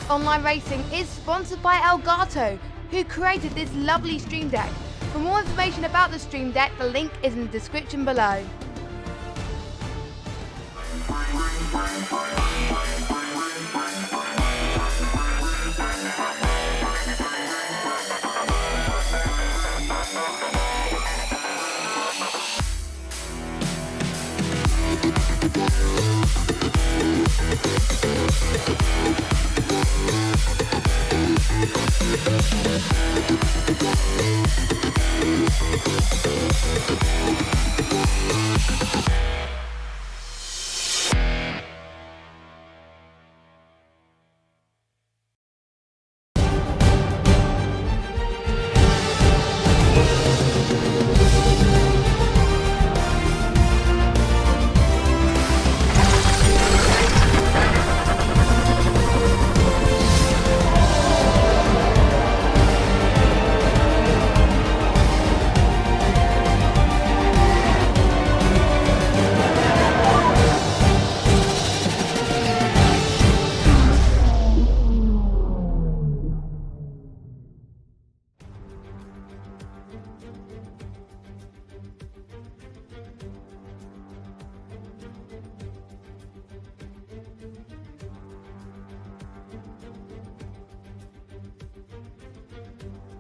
Online Racing is sponsored by Elgato, who created this lovely stream deck. For more information about the stream deck, the link is in the description below.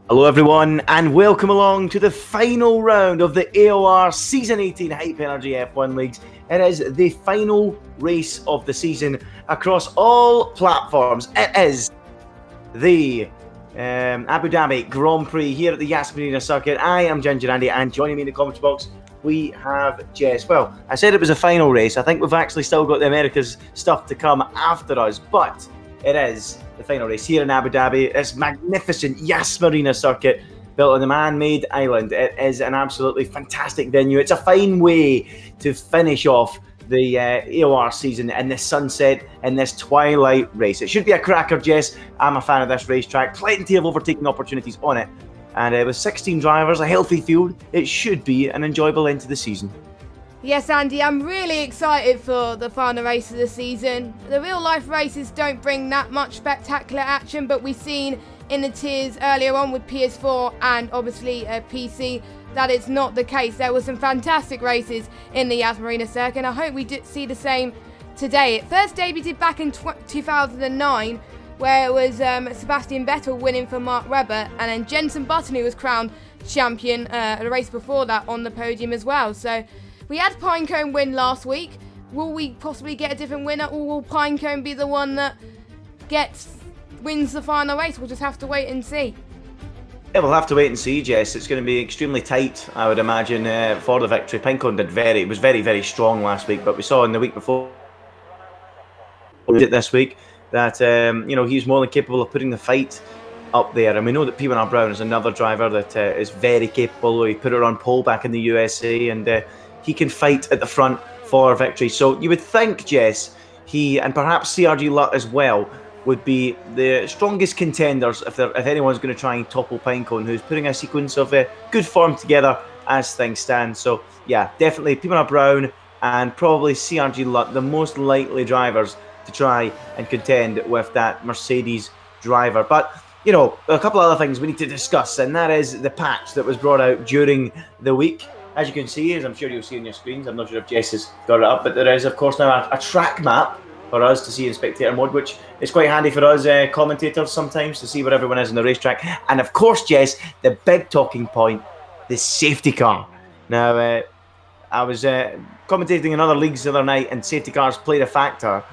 Hello everyone and welcome along to the final round of the AOR Season 18 Hype Energy F1 Leagues. It is the final race of the season across all platforms. It is the Abu Dhabi Grand Prix here at the Marina circuit. I am Ginger Andy, and joining me in the comments box we have Jess. Well, I said it was a final race. I think we've actually still got the Americas stuff to come after us, but it is the final race here in Abu Dhabi. This magnificent Marina circuit built on the man-made island. It is an absolutely fantastic venue. It's a fine way to finish off the AOR season in this sunset, in this twilight race. It should be a cracker, Jess. I'm a fan of this racetrack. Plenty of overtaking opportunities on it. And with 16 drivers, a healthy field, it should be an enjoyable end to the season. Yes, Andy, I'm really excited for the final race of the season. The real-life races don't bring that much spectacular action, but we've seen in the tiers earlier on with PS4 and obviously PC that it's not the case. There were some fantastic races in the Marina circuit, and I hope we see the same today. It first debuted back in 2009, where it was Sebastian Vettel winning for Mark Webber, and then Jenson Button, who was crowned champion the race before that, on the podium as well. So we had Pinecone win last week. Will we possibly get a different winner, or will Pinecone be the one that wins the final race? We'll just have to wait and see. Yeah, we'll have to wait and see, Jess. It's going to be extremely tight, I would imagine, for the victory. Pinecone was very, very strong last week, but we saw in the week before this week that he's more than capable of putting the fight up there. And we know that P1R Brown is another driver that is very capable. He put it on pole back in the USA, and he can fight at the front for victory. So you would think, Jess, he and perhaps CRG Lutt as well would be the strongest contenders if anyone's going to try and topple Pinecone, who's putting a sequence of good form together as things stand. So yeah, definitely P1R Brown and probably CRG Lutt, the most likely drivers to try and contend with that Mercedes driver. But a couple of other things we need to discuss, and that is the patch that was brought out during the week. As you can see, as I'm sure you'll see on your screens, I'm not sure if Jess has got it up, but there is, of course, now a track map for us to see in spectator mode, which is quite handy for us commentators sometimes to see where everyone is in the racetrack. And of course, Jess, the big talking point, the safety car. Now, I was commentating in other leagues the other night, and safety cars played a factor.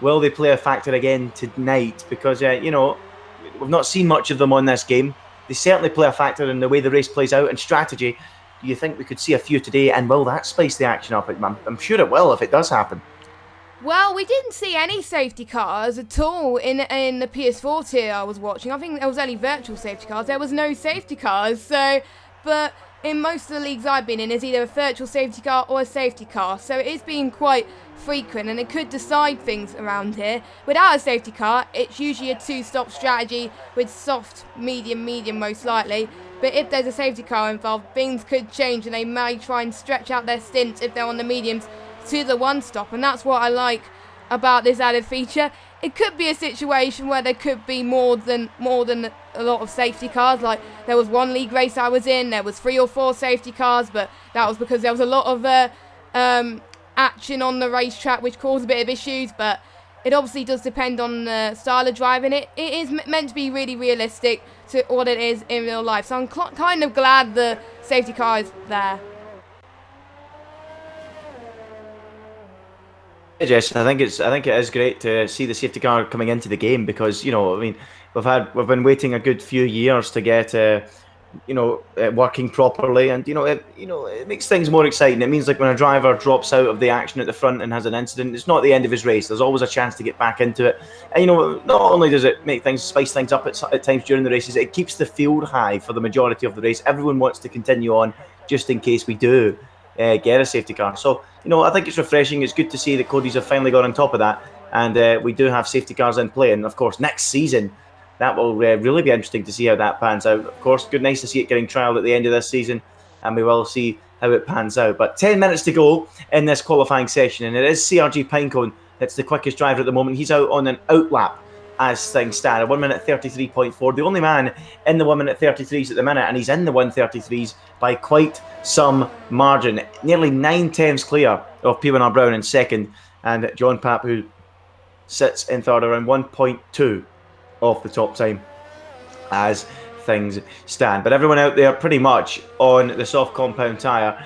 Will they play a factor again tonight? Because, we've not seen much of them on this game. They certainly play a factor in the way the race plays out and strategy. Do you think we could see a few today, and will that spice the action up? I'm sure it will if it does happen. Well, we didn't see any safety cars at all in the PS4 tier I was watching. I think there was only virtual safety cars. There was no safety cars. But in most of the leagues I've been in, it's either a virtual safety car or a safety car. So it is being quite frequent, and it could decide things around here. Without a safety car, it's usually a two-stop strategy with soft, medium most likely. But if there's a safety car involved, things could change, and they may try and stretch out their stints if they're on the mediums to the one stop. And that's what I like about this added feature. it could be a situation where there could be more than a lot of safety cars. Like there was one league race I was in, there was 3 or 4 safety cars, but that was because there was a lot of action on the racetrack, which caused a bit of issues. But it obviously does depend on the style of driving. It is meant to be really realistic to what it is in real life. So I'm kind of glad the safety car is there. Hey Jess, I think it is great to see the safety car coming into the game because, you know, I mean, we've been waiting a good few years to get working properly, and it makes things more exciting. It means like when a driver drops out of the action at the front and has an incident, it's not the end of his race. There's always a chance to get back into it, and not only does it make things spice things up at times during the races, it keeps the field high for the majority of the race. Everyone wants to continue on just in case we do get a safety car. So I think it's refreshing. It's good to see that Cody's have finally got on top of that, and we do have safety cars in play. And of course, next season, that will really be interesting to see how that pans out. Of course, nice to see it getting trialled at the end of this season, and we will see how it pans out. But 10 minutes to go in this qualifying session, and it is CRG Pinecone that's the quickest driver at the moment. He's out on an outlap as things stand, at 1 minute 33.4. The only man in the 1 minute 33s at the minute, and he's in the 133s by quite some margin. Nearly 9/10 clear of P1R Brown in second, and John Papp, who sits in third, around 1.2 off the top time as things stand. But everyone out there pretty much on the soft compound tyre,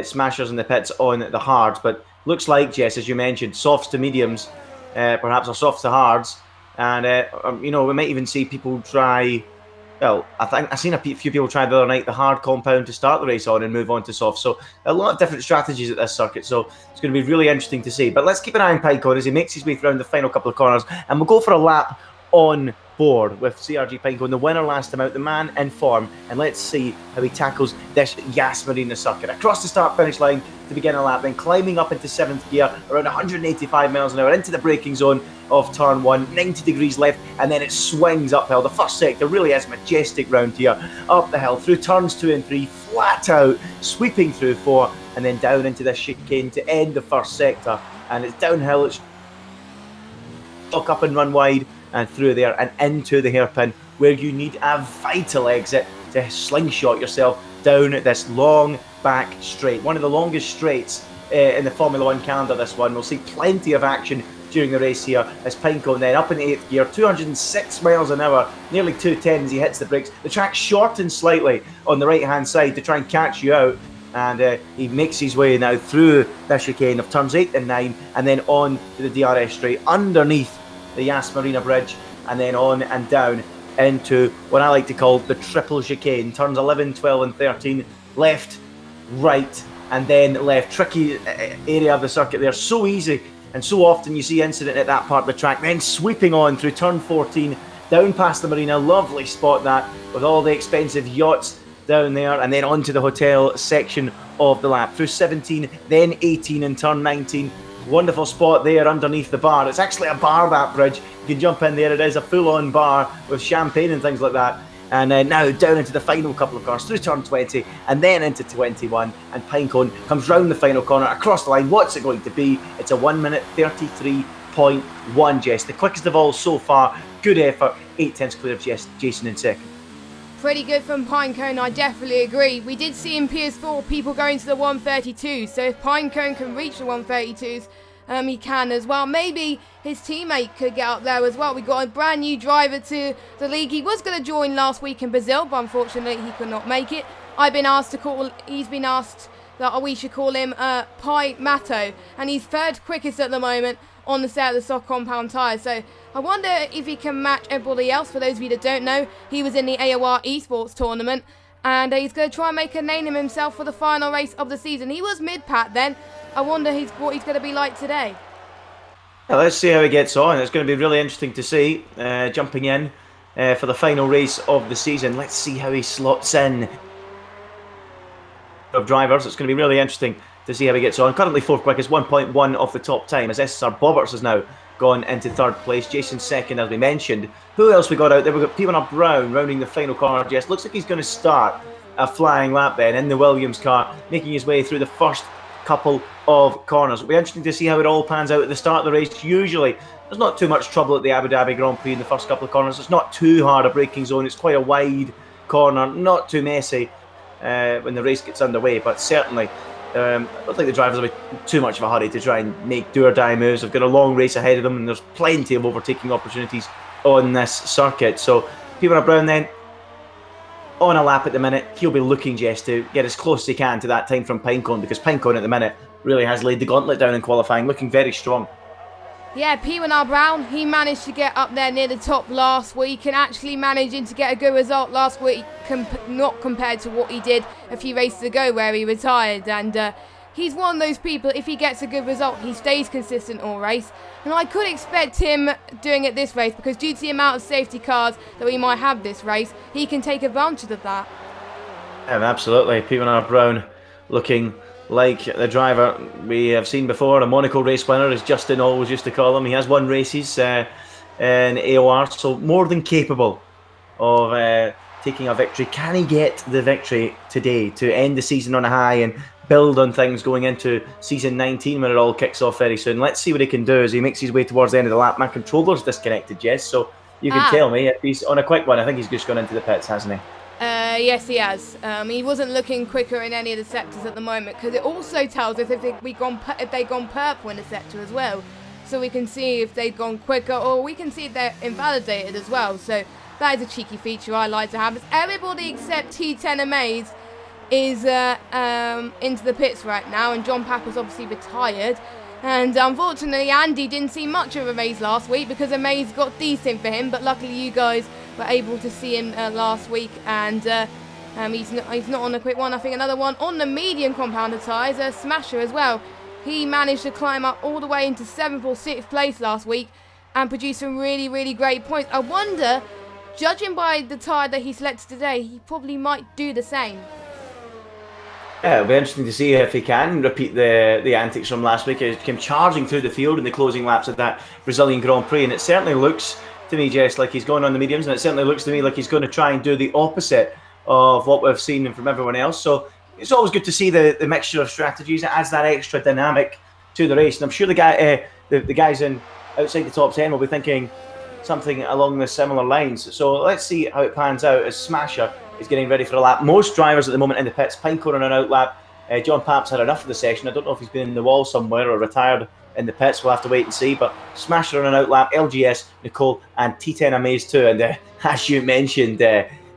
smashers in the pits on the hards. But looks like, Jess, as you mentioned, softs to mediums, perhaps, or softs to hards. And, we might even see people try, well, I think I've seen a few people try the other night the hard compound to start the race on and move on to soft. So a lot of different strategies at this circuit. So it's going to be really interesting to see. But let's keep an eye on Pinecone as he makes his way through the final couple of corners. And we'll go for a lap on board with CRG Pinecone, the winner last time out, the man in form. And let's see how he tackles this Yas Marina circuit. Across the start-finish line to begin a lap, then climbing up into 7th gear, around 185 miles an hour, into the braking zone of turn 1, 90 degrees left, and then it swings uphill. The first sector really is majestic round here, up the hill, through turns 2 and 3, flat out, sweeping through 4, and then down into this chicane to end the first sector. And it's downhill, it's lock up and run wide, and through there and into the hairpin, where you need a vital exit to slingshot yourself down this long back straight. One of the longest straights in the Formula 1 calendar, this one. We'll see plenty of action during the race here as Pinecone then up in 8th gear, 206 miles an hour, nearly 210 as he hits the brakes. The track shortens slightly on the right hand side to try and catch you out, and he makes his way now through the chicane of turns 8 and 9, and then on to the DRS straight underneath the Yas Marina bridge, and then on and down into what I like to call the triple chicane. Turns 11, 12 and 13, left, right, and then left. Tricky area of the circuit there, so easy, and so often you see incident at that part of the track. Then sweeping on through turn 14, down past the marina, lovely spot that, with all the expensive yachts down there, and then onto the hotel section of the lap. Through 17, then 18 and turn 19. Wonderful spot there underneath the bar. It's actually a bar, that bridge. You can jump in there. It is a full-on bar with champagne and things like that. And now down into the final couple of cars, through turn 20 and then into 21. And Pinecone comes round the final corner, across the line. What's it going to be? It's a 1 minute 33.1, Jess. The quickest of all so far. Good effort. 8/10 clear of Jason in second. Pretty good from Pinecone, I definitely agree. We did see in PS4 people going to the 132, so if Pinecone can reach the 132s, he can as well. Maybe his teammate could get up there as well. We got a brand new driver to the league. He was going to join last week in Brazil, but unfortunately he could not make it. He's been asked that we should call him Pi Mato, and he's third quickest at the moment on the set of the soft compound tyres. So I wonder if he can match everybody else. For those of you that don't know, he was in the AOR esports tournament, and he's going to try and make a name of himself for the final race of the season. He was mid-pat then. I wonder what he's going to be like today. Yeah, let's see how he gets on. It's going to be really interesting to see, jumping in for the final race of the season. Let's see how he slots in of drivers. It's going to be really interesting to see how he gets on. Currently fourth quickest, 1.1 off the top time, as SSR Bobberts has now gone into third place. Jason second, as we mentioned. Who else we got out there? We've got P1R Brown rounding the final corner. Jess, looks like he's going to start a flying lap then in the Williams car, making his way through the first couple of corners. It'll be interesting to see how it all pans out at the start of the race. Usually, there's not too much trouble at the Abu Dhabi Grand Prix in the first couple of corners. It's not too hard a braking zone. It's quite a wide corner, not too messy when the race gets underway. But certainly, I don't think the drivers will be too much of a hurry to try and make do-or-die moves. They've got a long race ahead of them, and there's plenty of overtaking opportunities on this circuit. So, P1 Brown then, on a lap at the minute, he'll be looking, Jess, to get as close as he can to that time from Pinecone, because Pinecone at the minute really has laid the gauntlet down in qualifying, looking very strong. Yeah, P1R Brown, he managed to get up there near the top last week and actually managing to get a good result last week, not compared to what he did a few races ago where he retired. And he's one of those people, if he gets a good result, he stays consistent all race. And I could expect him doing it this race, because due to the amount of safety cars that we might have this race, he can take advantage of that. Absolutely. P1R Brown looking like the driver we have seen before, a Monaco race winner, as Justin always used to call him. He has won races in AOR, so more than capable of taking a victory. Can he get the victory today to end the season on a high and build on things going into season 19 when it all kicks off very soon? Let's see what he can do as he makes his way towards the end of the lap. My controller's disconnected, Jess, so you can tell me if he's on a quick one. I think he's just gone into the pits, hasn't he? Yes, he has. He wasn't looking quicker in any of the sectors at the moment, because it also tells us if they've gone purple in the sector as well. So we can see if they've gone quicker, or we can see if they're invalidated as well. So that is a cheeky feature I like to have. As everybody except T10 Amaze is into the pits right now, and John Papa's obviously retired. And unfortunately, Andy didn't see much of Amaze last week, because Amaze got decent for him, but luckily you guys were able to see him last week, and he's not on a quick one. I think another one on the medium compounder tyres, a Smasher as well. He managed to climb up all the way into 7th or 6th place last week and produce some really, really great points. I wonder, judging by the tyre that he selected today, he probably might do the same. Yeah, it'll be interesting to see if he can repeat the antics from last week. He came charging through the field in the closing laps of that Brazilian Grand Prix, and it certainly looks to me, Jess, like he's going on the mediums, and it certainly looks to me like he's going to try and do the opposite of what we've seen from everyone else. So it's always good to see the mixture of strategies. It adds that extra dynamic to the race, and I'm sure the guys in outside the top 10 will be thinking something along the similar lines. So let's see how it pans out as Smasher is getting ready for a lap. Most drivers at the moment in the pits, Pinecone on an out lap. John Pap's had enough of the session. I don't know if he's been in the wall somewhere or retired in the pits. We'll have to wait and see. But Smasher on an out lap, LGS, Nicole, and T10 Amaze too. And as you mentioned,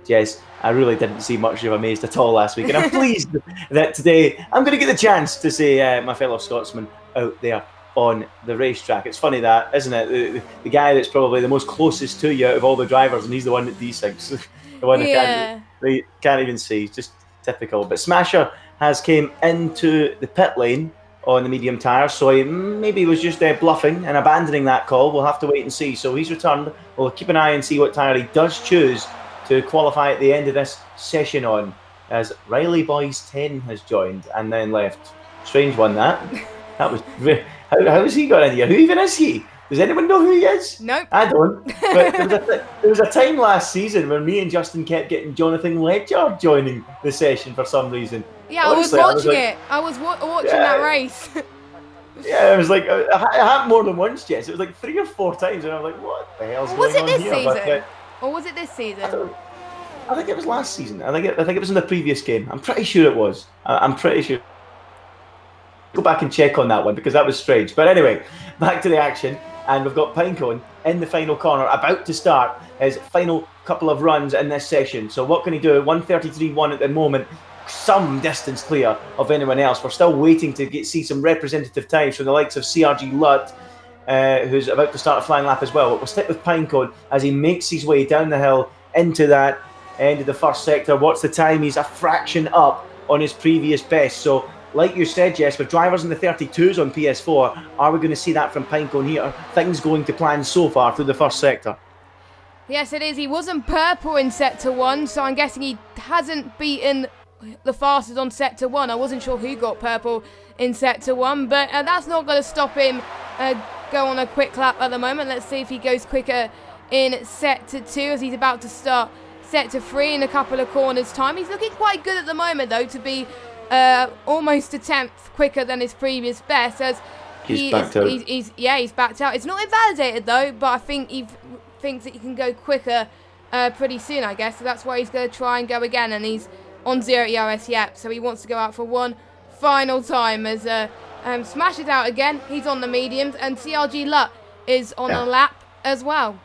Jess, I really didn't see much of Amazed at all last week. And I'm pleased that today I'm going to get the chance to see my fellow Scotsman out there on the racetrack. It's funny that, isn't it? The guy that's probably the most closest to you out of all the drivers, and he's the one that desinks. The one that can't even see. Just typical. But Smasher has came into the pit lane on the medium tyres, so he maybe was just bluffing and abandoning that call. We'll have to wait and see. So he's returned. We'll keep an eye and see what tyre he does choose to qualify at the end of this session on, as Riley Boys 10 has joined and then left. Strange one, that. That was... How has he got in here? Who even is he? Does anyone know who he is? Nope. I don't. But there was a time last season when me and Justin kept getting Jonathan Ledger joining the session for some reason. Yeah, honestly, I was watching it. I was watching that race. Yeah, it was like, it happened more than once, Jess. It was like 3 or 4 times, and I was like, what the hell's going on here? Was it this season? Or was it this season? I think it was last season. I think it was in the previous game. I'm pretty sure it was. I'm pretty sure. Go back and check on that one, because that was strange. But anyway, back to the action. And we've got Pinecone in the final corner, about to start his final couple of runs in this session. So what can he do? 1:33.1 at the moment, some distance clear of anyone else. We're still waiting to see some representative times from the likes of CRG Lutt, who's about to start a flying lap as well. But we'll stick with Pinecone as he makes his way down the hill into that end of the first sector. What's the time? He's a fraction up on his previous best. So, like you said, Jess, with drivers in the 32s on PS4, are we going to see that from Pinecone here? Things going to plan so far through the first sector? Yes, it is. He wasn't purple in Sector 1, so I'm guessing he hasn't beaten the fastest on Sector 1. I wasn't sure who got purple in Sector 1, but that's not going to stop him go on a quick lap at the moment. Let's see if he goes quicker in Sector 2 as he's about to start Sector 3 in a couple of corners' time. He's looking quite good at the moment, though, to be almost a tenth quicker than his previous best, as he's backed out. He's backed out. It's not invalidated though, but I think he thinks that he can go quicker pretty soon, I guess. So that's why he's going to try and go again, and he's on 0 ERS yet, so he wants to go out for one final time as smashes out again. He's on the mediums, and CRG Luck is on a lap as well.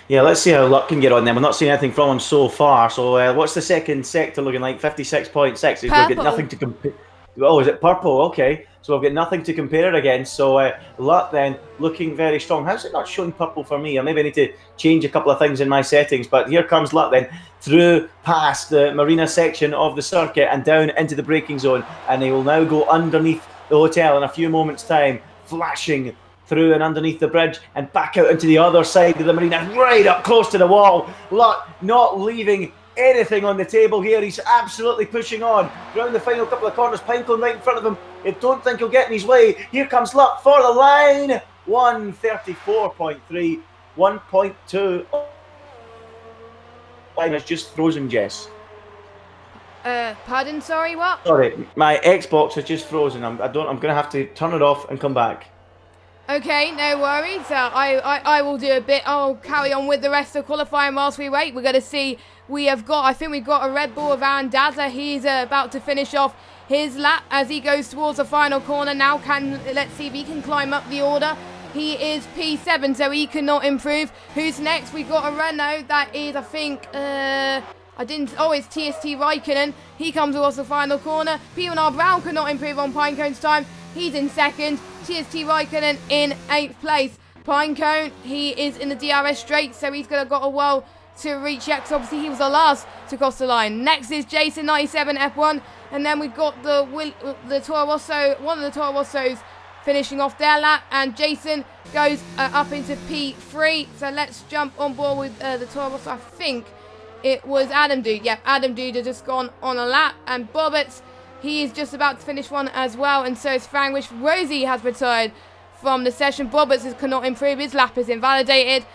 Yeah, let's see how Luck can get on there. We're not seeing anything from him so far. So what's the second sector looking like? 56.6. We've got nothing to compare. Oh, is it purple? Okay. So we've got nothing to compare it against. So Luck then looking very strong. How's it not showing purple for me? Or maybe I need to change a couple of things in my settings. But here comes Luck then through past the Marina section of the circuit and down into the braking zone. And he will now go underneath the hotel in a few moments' time, flashing through and underneath the bridge and back out into the other side of the Marina, right up close to the wall. Luck not leaving anything on the table here. He's absolutely pushing on around the final couple of corners. Pinecone right in front of him. I don't think he'll get in his way. Here comes Luck for the line. 134.3, 1.2. Line is just frozen, Jess. Pardon? Sorry, what? Sorry, my Xbox is just frozen. I'm going to have to turn it off and come back. Okay, no worries. I will do a bit. I'll carry on with the rest of qualifying whilst we wait. We're going to see. I think we've got a Red Bull of Van Daza. He's about to finish off his lap as he goes towards the final corner now. Let's see if he can climb up the order. He is P7, so he cannot improve. Who's next? We've got a Renault. That is, I think, it's TST Raikkonen. He comes towards the final corner. P1R Brown could not improve on Pinecone's time. He's in second. TST Raikkonen in 8th place. Pinecone, he is in the DRS straight, so he's got a while to reach yet, because obviously he was the last to cross the line. Next is Jason 97 F1, and then we've got the Toro Rosso, one of the Toro Rossos finishing off their lap, and Jason goes up into P3. So let's jump on board with the Toro Rosso. I think it was Adam Dude. Yep, Adam Dude has just gone on a lap, and Bobbitt's, he is just about to finish one as well, and so is Franglish. Rosie has retired from the session. Bobbitt's cannot improve. His lap is invalidated.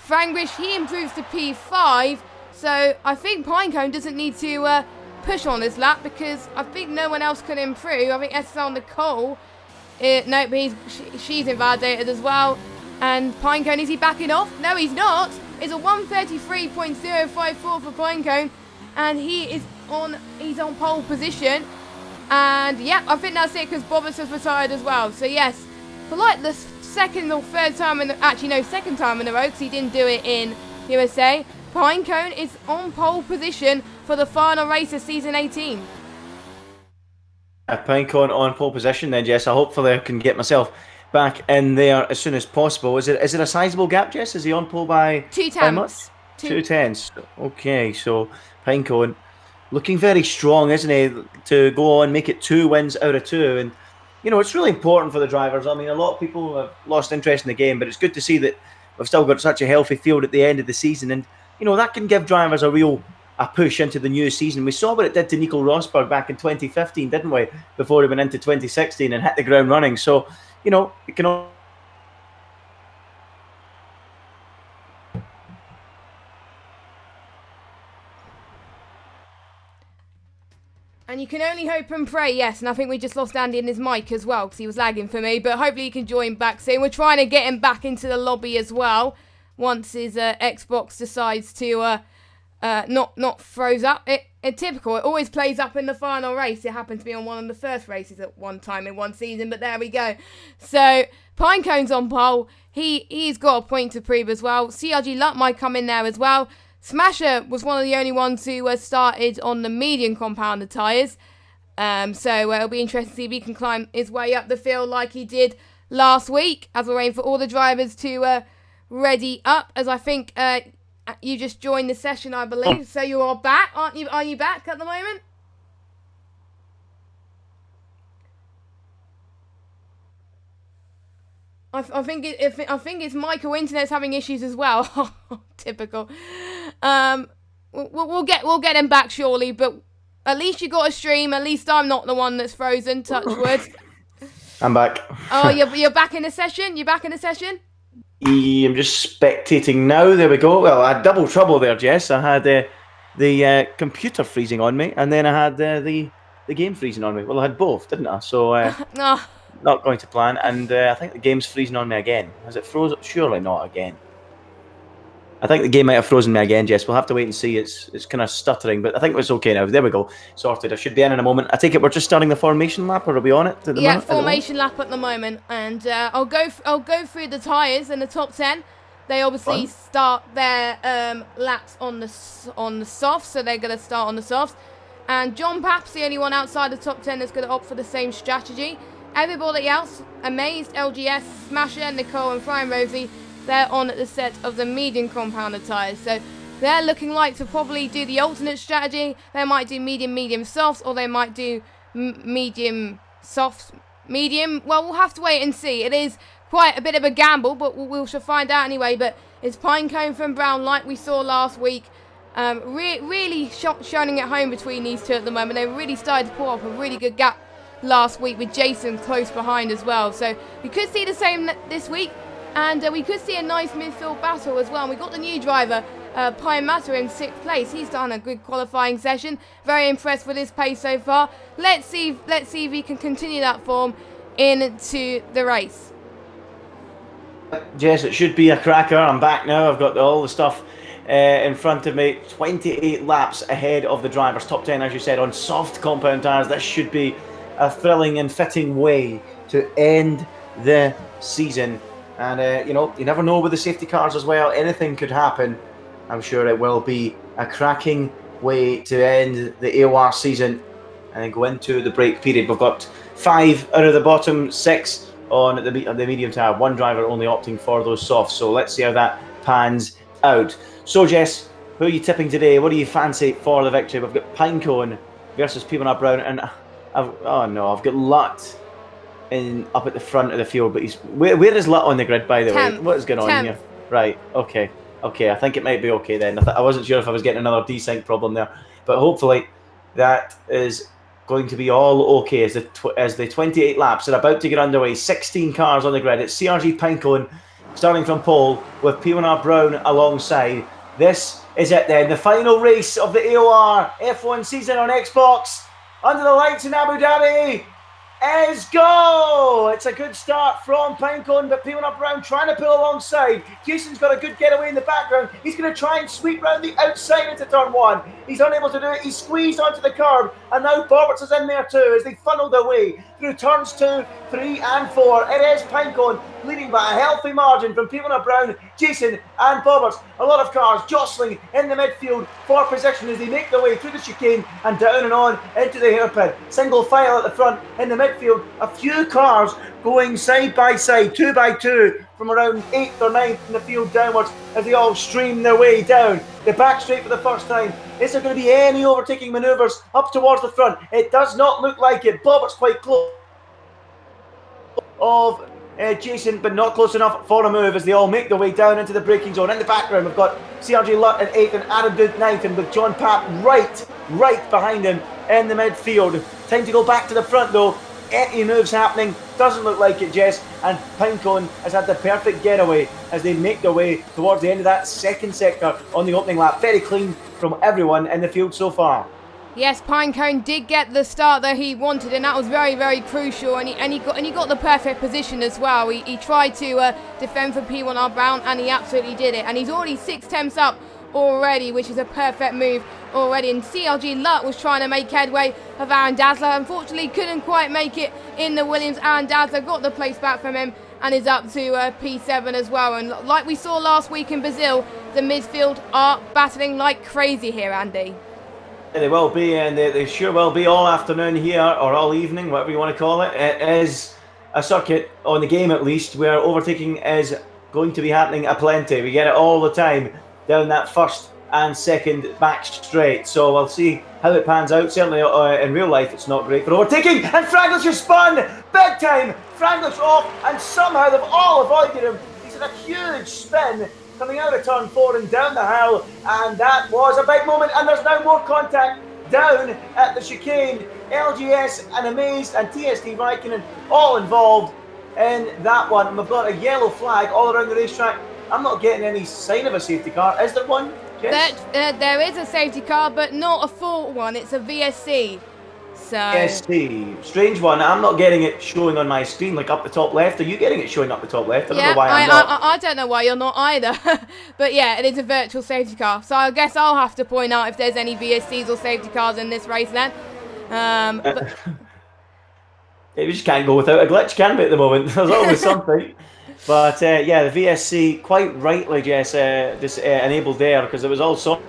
Franglish, he improves to P5, so I think Pinecone doesn't need to push on his lap, because I think no one else can improve. I think SSL Nicole, no, but she's invalidated as well. And Pinecone, is he backing off? No, he's not. It's a 133.054 for Pinecone, and he's on pole position. And yeah, I think that's it, because Bobbis has retired as well. So yes, for like the second or third time second time in a row, because he didn't do it in USA, Pinecone is on pole position for the final race of season 18. Pinecone on pole position then, Jess. I hopefully I can get myself back in there as soon as possible. Is it a sizable gap, Jess? Is he on pole by 2 tenths? How much? 2 tenths. Okay, so Pinecone looking very strong, isn't he, to go on, make it 2 wins out of 2. And, you know, it's really important for the drivers. I mean, a lot of people have lost interest in the game, but it's good to see that we've still got such a healthy field at the end of the season. And, you know, that can give drivers a push into the new season. We saw what it did to Nico Rosberg back in 2015, didn't we, before he went into 2016 and hit the ground running. So, you know, it can all... And you can only hope and pray, yes. And I think we just lost Andy in his mic as well, because he was lagging for me. But hopefully he can join back soon. We're trying to get him back into the lobby as well, once his Xbox decides to not froze up. It typical. It always plays up in the final race. It happened to be on one of the first races at one time in one season, but there we go. So Pinecone's on pole. He's got a point to prove as well. CRG Luck might come in there as well. Smasher was one of the only ones who started on the medium compounded tyres. So it'll be interesting to see if he can climb his way up the field like he did last week, as we're waiting for all the drivers to ready up, as I think you just joined the session, I believe. So you are back, aren't you? Are you back at the moment? I think it's Michael Internet's having issues as well. Typical. We'll get him back surely, but at least you got a stream. At least I'm not the one that's frozen. Touch wood. I'm back. Oh, you're back in the session. You're back in the session. I'm just spectating now. There we go. Well, I had double trouble there, Jess. I had the computer freezing on me, and then I had the the game freezing on me? Well, I had both, didn't I? So Oh, not going to plan, and I think the game's freezing on me again. Has it frozen? Surely not again. I think the game might have frozen me again, Jess. We'll have to wait and see. It's kind of stuttering, but I think it's okay now. There we go. Sorted. I should be in a moment. I take it we're just starting the formation lap, or are we on it at the yeah, moment? formation lap at the moment, and I'll go through the tyres in the top 10. They obviously start their laps on the softs, so they're going to start on the softs. And John Papp's the only one outside the top 10 that's going to opt for the same strategy. Everybody else, Amazed, LGS, Smasher, Nicole and Frying Rosie, they're on the set of the medium compounder tyres. So they're looking like to probably do the alternate strategy. They might do medium softs, or they might do medium softs, medium. Well, we'll have to wait and see. It is quite a bit of a gamble, but we shall find out anyway. But it's Pinecone from Brown, like we saw last week. Really shining at home between these two at the moment. They really started to pull up a really good gap last week with Jason close behind as well. So we could see the same this week. And we could see a nice midfield battle as well. And we got the new driver, Matter, in 6th place. He's done a good qualifying session. Very impressed with his pace so far. Let's see if he can continue that form into the race. Jess, it should be a cracker. I'm back now. I've got all the stuff in front of me. 28 laps ahead of the drivers. Top 10, as you said, on soft compound tyres. This should be a thrilling and fitting way to end the season. And, you know, you never know with the safety cars as well. Anything could happen. I'm sure it will be a cracking way to end the AOR season and then go into the break period. We've got 5 out of the bottom 6 on the medium tyre. One driver only opting for those softs. So let's see how that pans out. So, Jess, who are you tipping today? What do you fancy for the victory? We've got Pinecone versus P1R Brown. And, I've got Lutt up at the front of the field, but where is Lutt on the grid, by the way? What is going on here? Right, okay, I think it might be okay then. I wasn't sure if I was getting another desync problem there, but hopefully that is going to be all okay as the 28 laps are about to get underway. 16 cars on the grid. It's CRG Pinecone starting from pole with P1R Brown alongside. This is it then, the final race of the AOR F1 season on Xbox under the lights in Abu Dhabi. Let's go! It's a good start from Pinecone, but P1R Brown trying to pull alongside. Jason's got a good getaway in the background. He's going to try and sweep round the outside into turn 1. He's unable to do it. He's squeezed onto the curb, and now Boberts is in there too as they funnel their way through turns 2, 3 and 4. It is Pinecone leading by a healthy margin from P1R Brown, Jason and Boberts. A lot of cars jostling in the midfield for position as they make their way through the chicane and down and on into the hairpin. Single file at the front in the midfield. A few cars going side by side, 2 by 2, from around 8th or 9th in the field downwards as they all stream their way down the back straight for the first time. Is there going to be any overtaking manoeuvres up towards the front? It does not look like it. Bobert's quite close of Jason, but not close enough for a move as they all make their way down into the braking zone. In the background, we've got CRG Lutt at 8th and Adam Duke 9th, and with John Papp right behind him in the midfield. Time to go back to the front though. Any moves happening? Doesn't look like it, Jess. And Pinecone has had the perfect getaway as they make their way towards the end of that second sector on the opening lap. Very clean from everyone in the field so far. Yes, Pinecone did get the start that he wanted, and that was very crucial. And he got the perfect position as well. He tried to defend for P1R Brown, and he absolutely did it. And he's already 6 temps up already, which is a perfect move already. And CLG Lutt was trying to make headway of Aaron Dazzler. Unfortunately, couldn't quite make it in the Williams. Aaron Dazzler got the place back from him and is up to P7 as well. And like we saw last week in Brazil, the midfield are battling like crazy here, Andy. They will be, and they sure will be all afternoon here, or all evening, whatever you want to call it. It is a circuit, on the game at least, where overtaking is going to be happening aplenty. We get it all the time down that first and second back straight. So we'll see how it pans out. Certainly in real life, it's not great for overtaking. And Fraglish has spun big time. Fraglish off, and somehow they've all avoided him. He's had a huge spin coming out of turn 4 and down the hill, and that was a big moment. And there's now more contact down at the chicane. LGS and Amazed and TST Raikkonen all involved in that one. And we've got a yellow flag all around the racetrack. I'm not getting any sign of a safety car. Is there one? There is a safety car, but not a full one. It's a VSC. So VSC, strange one. I'm not getting it showing on my screen, like up the top left. Are you getting it showing up the top left? I don't know why I'm not. I don't know why you're not either. But yeah, it is a virtual safety car. So I guess I'll have to point out if there's any VSCs or safety cars in this race then. But We just can't go without a glitch, can we, at the moment? There's always something. But yeah, the VSC, quite rightly, Jess, enabled there, because it was all sorted.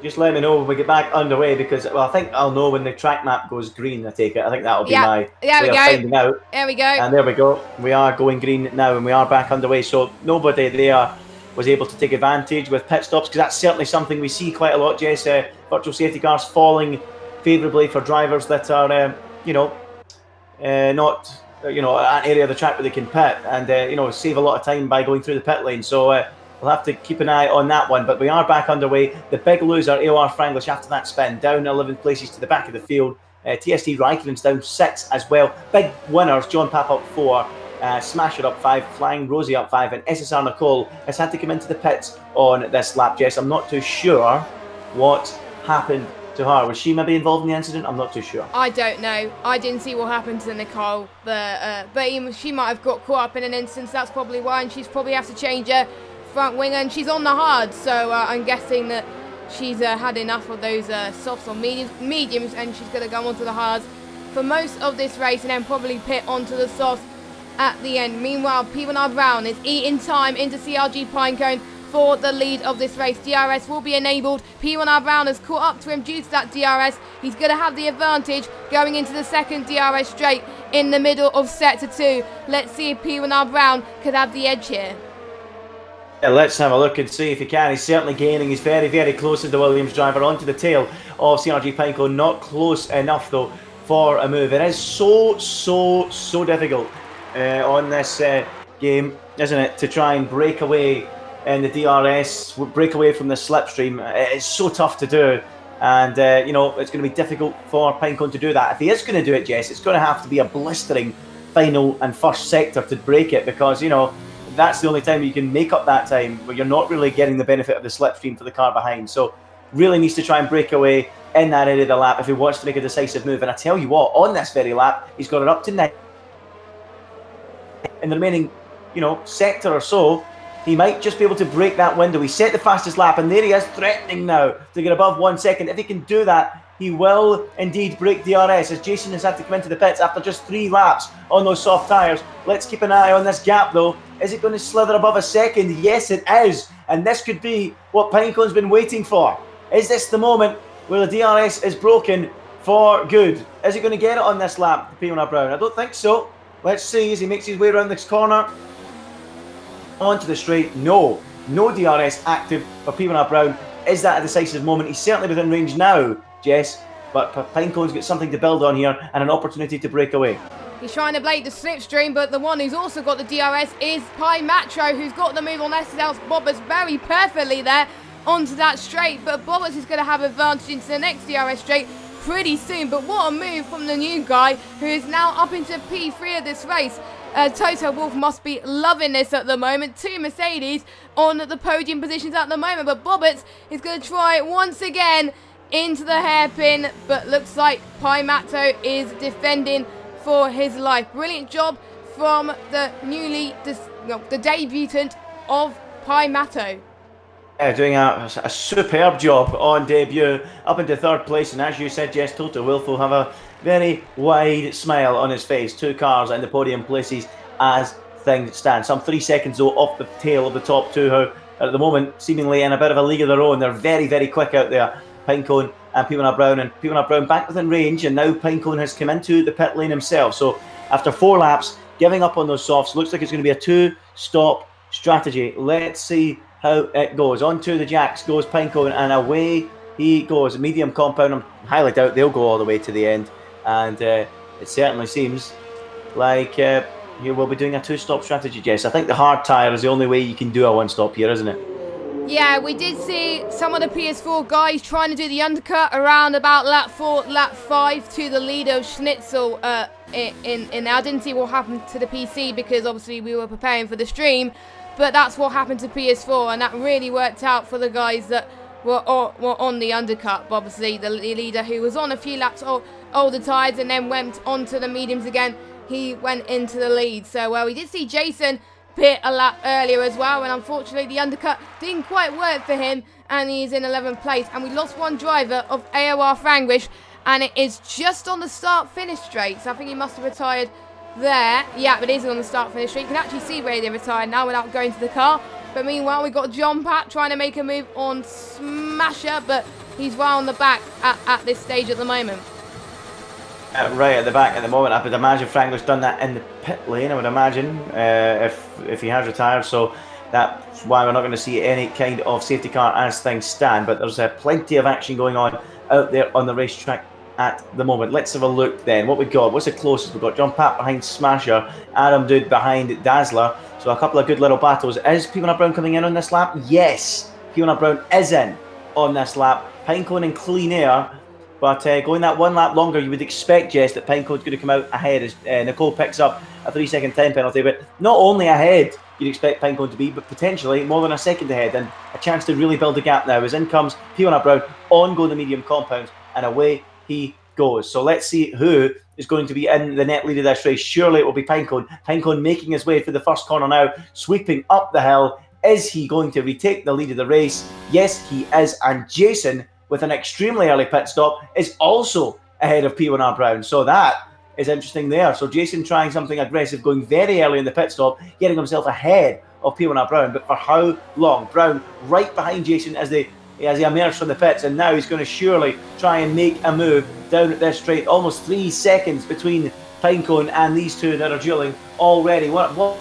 Just let me know when we get back underway, because, well, I think I'll know when the track map goes green, I take it. I think that'll be my way of finding out. There we go. And there we go. We are going green now, and we are back underway. So nobody there was able to take advantage with pit stops, because that's certainly something we see quite a lot, Jess. Virtual safety cars falling favourably for drivers that are, not, an area of the track where they can pit and, save a lot of time by going through the pit lane. So we'll have to keep an eye on that one. But we are back underway. The big loser, AOR Franglish, after that spin, down 11 places to the back of the field. TST Raikkonen's down 6 as well. Big winners, John Papp up 4. Smasher up 5, Flying Rosie up 5, and SSR Nicole has had to come into the pits on this lap, Jess. I'm not too sure what happened to her. Was she maybe involved in the incident? I'm not too sure. I don't know. I didn't see what happened to Nicole, but she might have got caught up in an instance. That's probably why, and she's probably have to change her front wing, and she's on the hard, so I'm guessing that she's had enough of those softs or mediums, and she's going to go onto the hards for most of this race, and then probably pit onto the softs at the end. Meanwhile, P1R Brown is eating time into CRG Pinecone for the lead of this race. DRS will be enabled. P1R Brown has caught up to him due to that DRS. He's going to have the advantage going into the second DRS straight in the middle of sector 2. Let's see if P1R Brown could have the edge here. Yeah, let's have a look and see if he can. He's certainly gaining. He's very, very close to the Williams driver onto the tail of CRG Pinecone. Not close enough, though, for a move. It is so difficult on this game, isn't it, to try and break away in the DRS, break away from the slipstream. It's so tough to do, and it's going to be difficult for Pinecone to do that. If he is going to do it, Jess, it's going to have to be a blistering final and first sector to break it, because that's the only time you can make up that time where you're not really getting the benefit of the slipstream for the car behind. So really needs to try and break away in that area of the lap if he wants to make a decisive move. And I tell you what, on this very lap, he's got it up to 9. In the remaining, sector or so, he might just be able to break that window. He set the fastest lap, and there he is, threatening now to get above 1 second. If he can do that, he will indeed break DRS, as Jason has had to come into the pits after just 3 laps on those soft tyres. Let's keep an eye on this gap, though. Is it going to slither above a second? Yes, it is. And this could be what Pinecone's been waiting for. Is this the moment where the DRS is broken for good? Is he going to get it on this lap, P1R Brown? I don't think so. Let's see as he makes his way around this corner. Onto the straight. No DRS active for P1R Brown. Is that a decisive moment? He's certainly within range now, Jess, but Pinecone's got something to build on here and an opportunity to break away. He's trying to blade the slipstream, but the one who's also got the DRS is Pi Matro, who's got the move on SSL's Bobbers very perfectly there onto that straight, but Bobbers is going to have advantage into the next DRS straight pretty soon. But what a move from the new guy, who is now up into P3 of this race. Toto Wolff must be loving this at the moment. 2 Mercedes on the podium positions at the moment, but Bobbers is going to try once again into the hairpin, but looks like Pi Matto is defending for his life. Brilliant job from the the debutant of Pi Matto. Yeah, doing a superb job on debut, up into 3rd place, and as you said, Jess, Toto Wolff will have a very wide smile on his face. 2 cars in the podium places as things stand. Some 3 seconds though off the tail of the top 2, who at the moment seemingly in a bit of a league of their own. They're very, very quick out there, Pinecone and P1R Brown, and P1R Brown back within range, and now Pinecone has come into the pit lane himself. So after 4 laps, giving up on those softs, looks like it's going to be a 2-stop strategy. Let's see how it goes. Onto the jacks goes Pinecone, and away he goes. Medium compound, I highly doubt they'll go all the way to the end, and it certainly seems like you will be doing a 2-stop strategy, Jess. I think the hard tyre is the only way you can do a 1-stop here, isn't it? Yeah, we did see some of the PS4 guys trying to do the undercut around about lap 4, lap 5 to the lead of Schnitzel in there. I didn't see what happened to the PC because obviously we were preparing for the stream, but that's what happened to PS4, and that really worked out for the guys that were on the undercut. But obviously, the leader, who was on a few laps older tyres and then went onto the mediums again, he went into the lead. So we did see Jason pit a lap earlier as well, and unfortunately the undercut didn't quite work for him, and he's in 11th place. And we lost one driver of AOR Franglish, and it is just on the start-finish straight. So I think he must have retired there. Yeah, but it is on the start-finish straight. You can actually see where they retired now without going to the car. But meanwhile, we've got John Pat trying to make a move on Smasher, but he's well on the back at this stage at the moment. Right at the back at the moment. I would imagine Franklin's done that in the pit lane, I would imagine, if he has retired. So that's why we're not going to see any kind of safety car as things stand. But there's plenty of action going on out there on the racetrack at the moment. Let's have a look then. What we got? What's the closest? We've got John Pat behind Smasher, Adam Dude behind Dazzler. So a couple of good little battles. Is P1 Brown coming in on this lap? Yes, P1 Brown is in on this lap. Pinecone and Clean Air. But going that one lap longer, you would expect, Jess, that Pinecone's going to come out ahead as Nicole picks up a 3-second time penalty. But not only ahead you'd expect Pinecone to be, but potentially more than a second ahead, and a chance to really build a gap now. As in comes P1 Brown, on go the medium compounds, and away he goes. So let's see who is going to be in the net lead of this race. Surely it will be Pinecone. Pinecone making his way for the first corner now, sweeping up the hill. Is he going to retake the lead of the race? Yes, he is. And Jason, with an extremely early pit stop, is also ahead of P1R Brown. So that is interesting there. So Jason trying something aggressive, going very early in the pit stop, getting himself ahead of P1R Brown. But for how long? Brown right behind Jason as he emerged from the pits, and now he's going to surely try and make a move down at this straight. Almost 3 seconds between Pinecone and these two that are dueling already. What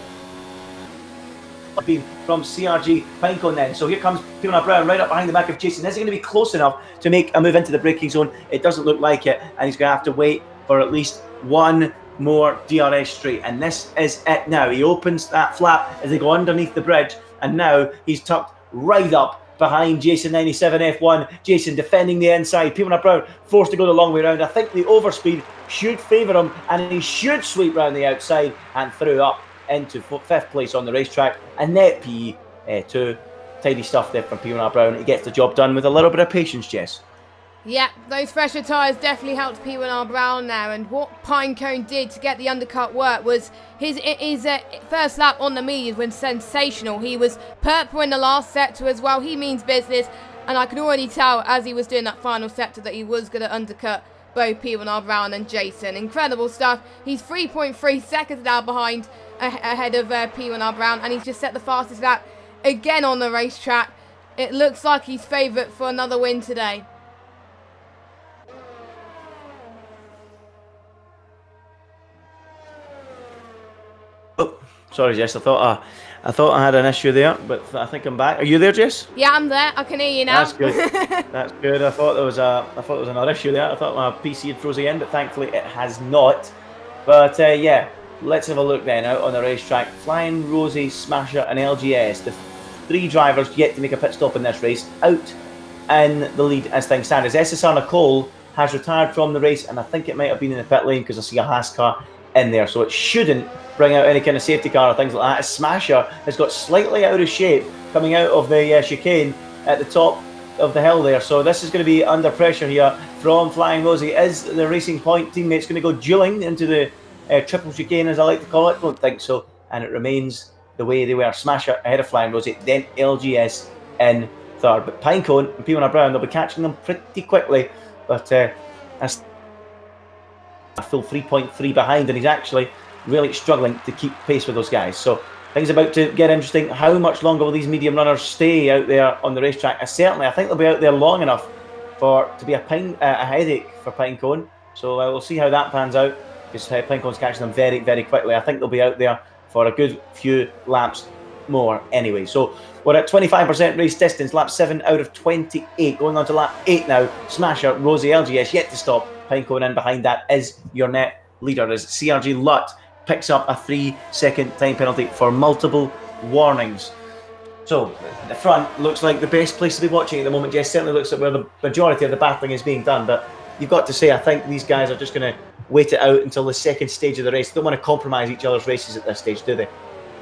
been from CRG Pinecone then. So here comes P1 Brown right up behind the back of Jason. Is he going to be close enough to make a move into the braking zone? It doesn't look like it, and he's going to have to wait for at least one more DRS straight. And this is it now. He opens that flap as they go underneath the bridge, and now he's tucked right up behind Jason 97 F1. Jason defending the inside. P1 Brown forced to go the long way around. I think the overspeed should favour him, and he should sweep round the outside and through up into 5th place on the racetrack. A net P2. Tidy stuff there from P1 Brown. He gets the job done with a little bit of patience, Jess. Yeah, those fresher tyres definitely helped P1R Brown now, and what Pinecone did to get the undercut work was his first lap on the mediums was sensational. He was purple in the last sector as well. He means business, and I could already tell as he was doing that final sector that he was going to undercut both P1R Brown and Jason. Incredible stuff. He's 3.3 seconds now behind ahead of P1R Brown, and he's just set the fastest lap again on the racetrack. It looks like he's favourite for another win today. Oh, sorry, Jess. I thought I had an issue there, but I think I'm back. Are you there, Jess? Yeah, I'm there. I can hear you now. That's good. That's good. I thought there was another issue there. I thought my PC had frozen again, but thankfully it has not. But yeah, let's have a look then out on the racetrack. Flying Rosie, Smasher, and LGS, the 3 drivers yet to make a pit stop in this race, out in the lead as things stand. As SSR Nicole has retired from the race, and I think it might have been in the pit lane because I see a Haas car in there, so it shouldn't bring out any kind of safety car or things like that. As Smasher has got slightly out of shape coming out of the chicane at the top of the hill there, so this is going to be under pressure here from Flying Rosie. Is the Racing Point teammates going to go dueling into the triple chicane, as I like to call it? Don't think so, and it remains the way they were. Smasher ahead of Flying Rosie, then LGS in third, but Pinecone and P1 Brown, they'll be catching them pretty quickly, but that's a full 3.3 behind, and he's actually really struggling to keep pace with those guys. So things about to get interesting. How much longer will these medium runners stay out there on the racetrack? I think they'll be out there long enough to be a headache for Pinecone. So we'll see how that pans out, because Pinecone's catching them very, very quickly. I think they'll be out there for a good few laps more anyway. So we're at 25% race distance, lap 7 out of 28. Going on to lap 8 now. Smasher, Rosie, LGS yet to stop. Pinecone in behind that is your net leader, as CRG Lutt picks up a 3-second time penalty for multiple warnings. So the front looks like the best place to be watching at the moment. Jess, certainly looks like where the majority of the battling is being done, but you've got to say, I think these guys are just going to wait it out until the second stage of the race. They don't want to compromise each other's races at this stage, do they?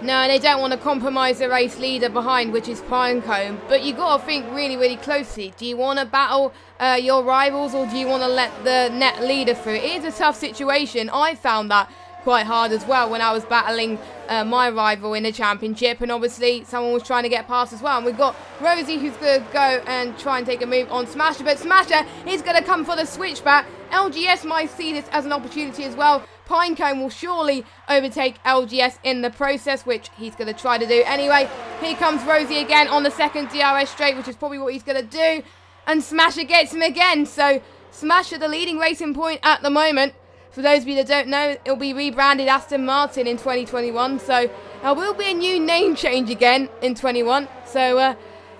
No, they don't want to compromise the race leader behind, which is Pinecone. But you got to think really, really closely. Do you want to battle your rivals, or do you want to let the net leader through? It is a tough situation. I found that quite hard as well when I was battling my rival in the championship, and obviously someone was trying to get past as well. And we've got Rosie, who's going to go and try and take a move on Smasher, but Smasher is going to come for the switchback. LGS might see this as an opportunity as well. Pinecone will surely overtake LGS in the process, which he's going to try to do anyway. Here comes Rosie again on the second DRS straight, which is probably what he's going to do. And Smasher gets him again. So Smasher, the leading racing point at the moment. For those of you that don't know, it'll be rebranded Aston Martin in 2021. So there will be a new name change again in 21. So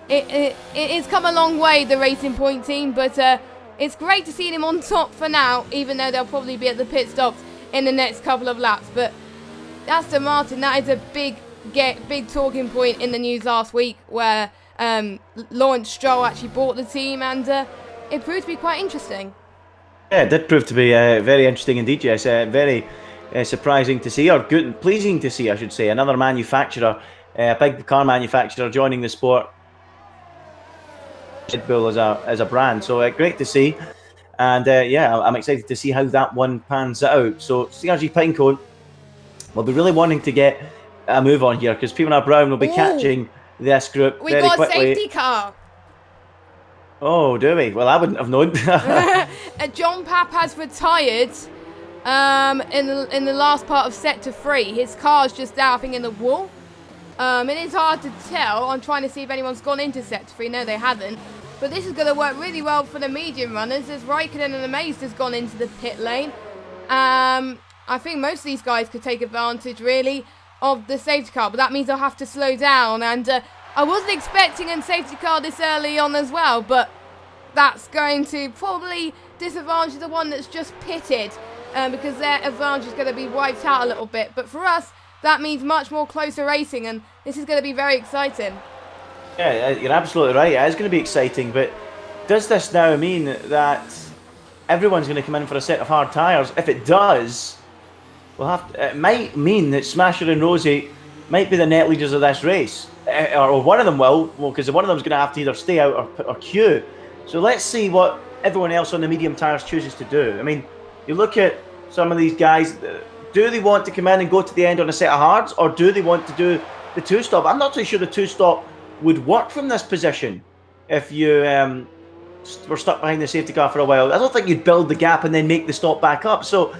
it has come a long way, the Racing Point team. But it's great to see them on top for now, even though they'll probably be at the pit stops in the next couple of laps. But Aston Martin, that is a big talking point in the news last week, where Lawrence Stroll actually bought the team, and it proved to be quite interesting. Yeah, it did prove to be very interesting indeed, Jess. Very surprising to see, or good, pleasing to see, I should say, another manufacturer, a big car manufacturer, joining the sport. Red Bull as a brand, so great to see. And yeah, I'm excited to see how that one pans out. So CRG Pinecone will be really wanting to get a move on here, because P1R Brown will be catching this group we very quickly. We got a safety car. Oh, do we? Well, I wouldn't have known. John Papp has retired in the last part of Sector 3. His car's just out, I think, in the wall. It is hard to tell. I'm trying to see if anyone's gone into Sector 3. No, they haven't. But this is going to work really well for the medium runners, as Raikkonen and Amaze has gone into the pit lane. I think most of these guys could take advantage, really, of the safety car. But that means they'll have to slow down. And I wasn't expecting a safety car this early on as well. But that's going to probably disadvantage the one that's just pitted, because their advantage is going to be wiped out a little bit. But for us, that means much more closer racing, and this is going to be very exciting. Yeah, you're absolutely right. It is going to be exciting, but does this now mean that everyone's going to come in for a set of hard tyres? If it does, it might mean that Smasher and Rosie might be the net leaders of this race, or one of them will, because one of them's going to have to either stay out or queue. So let's see what everyone else on the medium tyres chooses to do. I mean, you look at some of these guys. Do they want to come in and go to the end on a set of hards, or do they want to do the two-stop? I'm not too sure the two-stop would work from this position if you were stuck behind the safety car for a while. I don't think you'd build the gap and then make the stop back up. So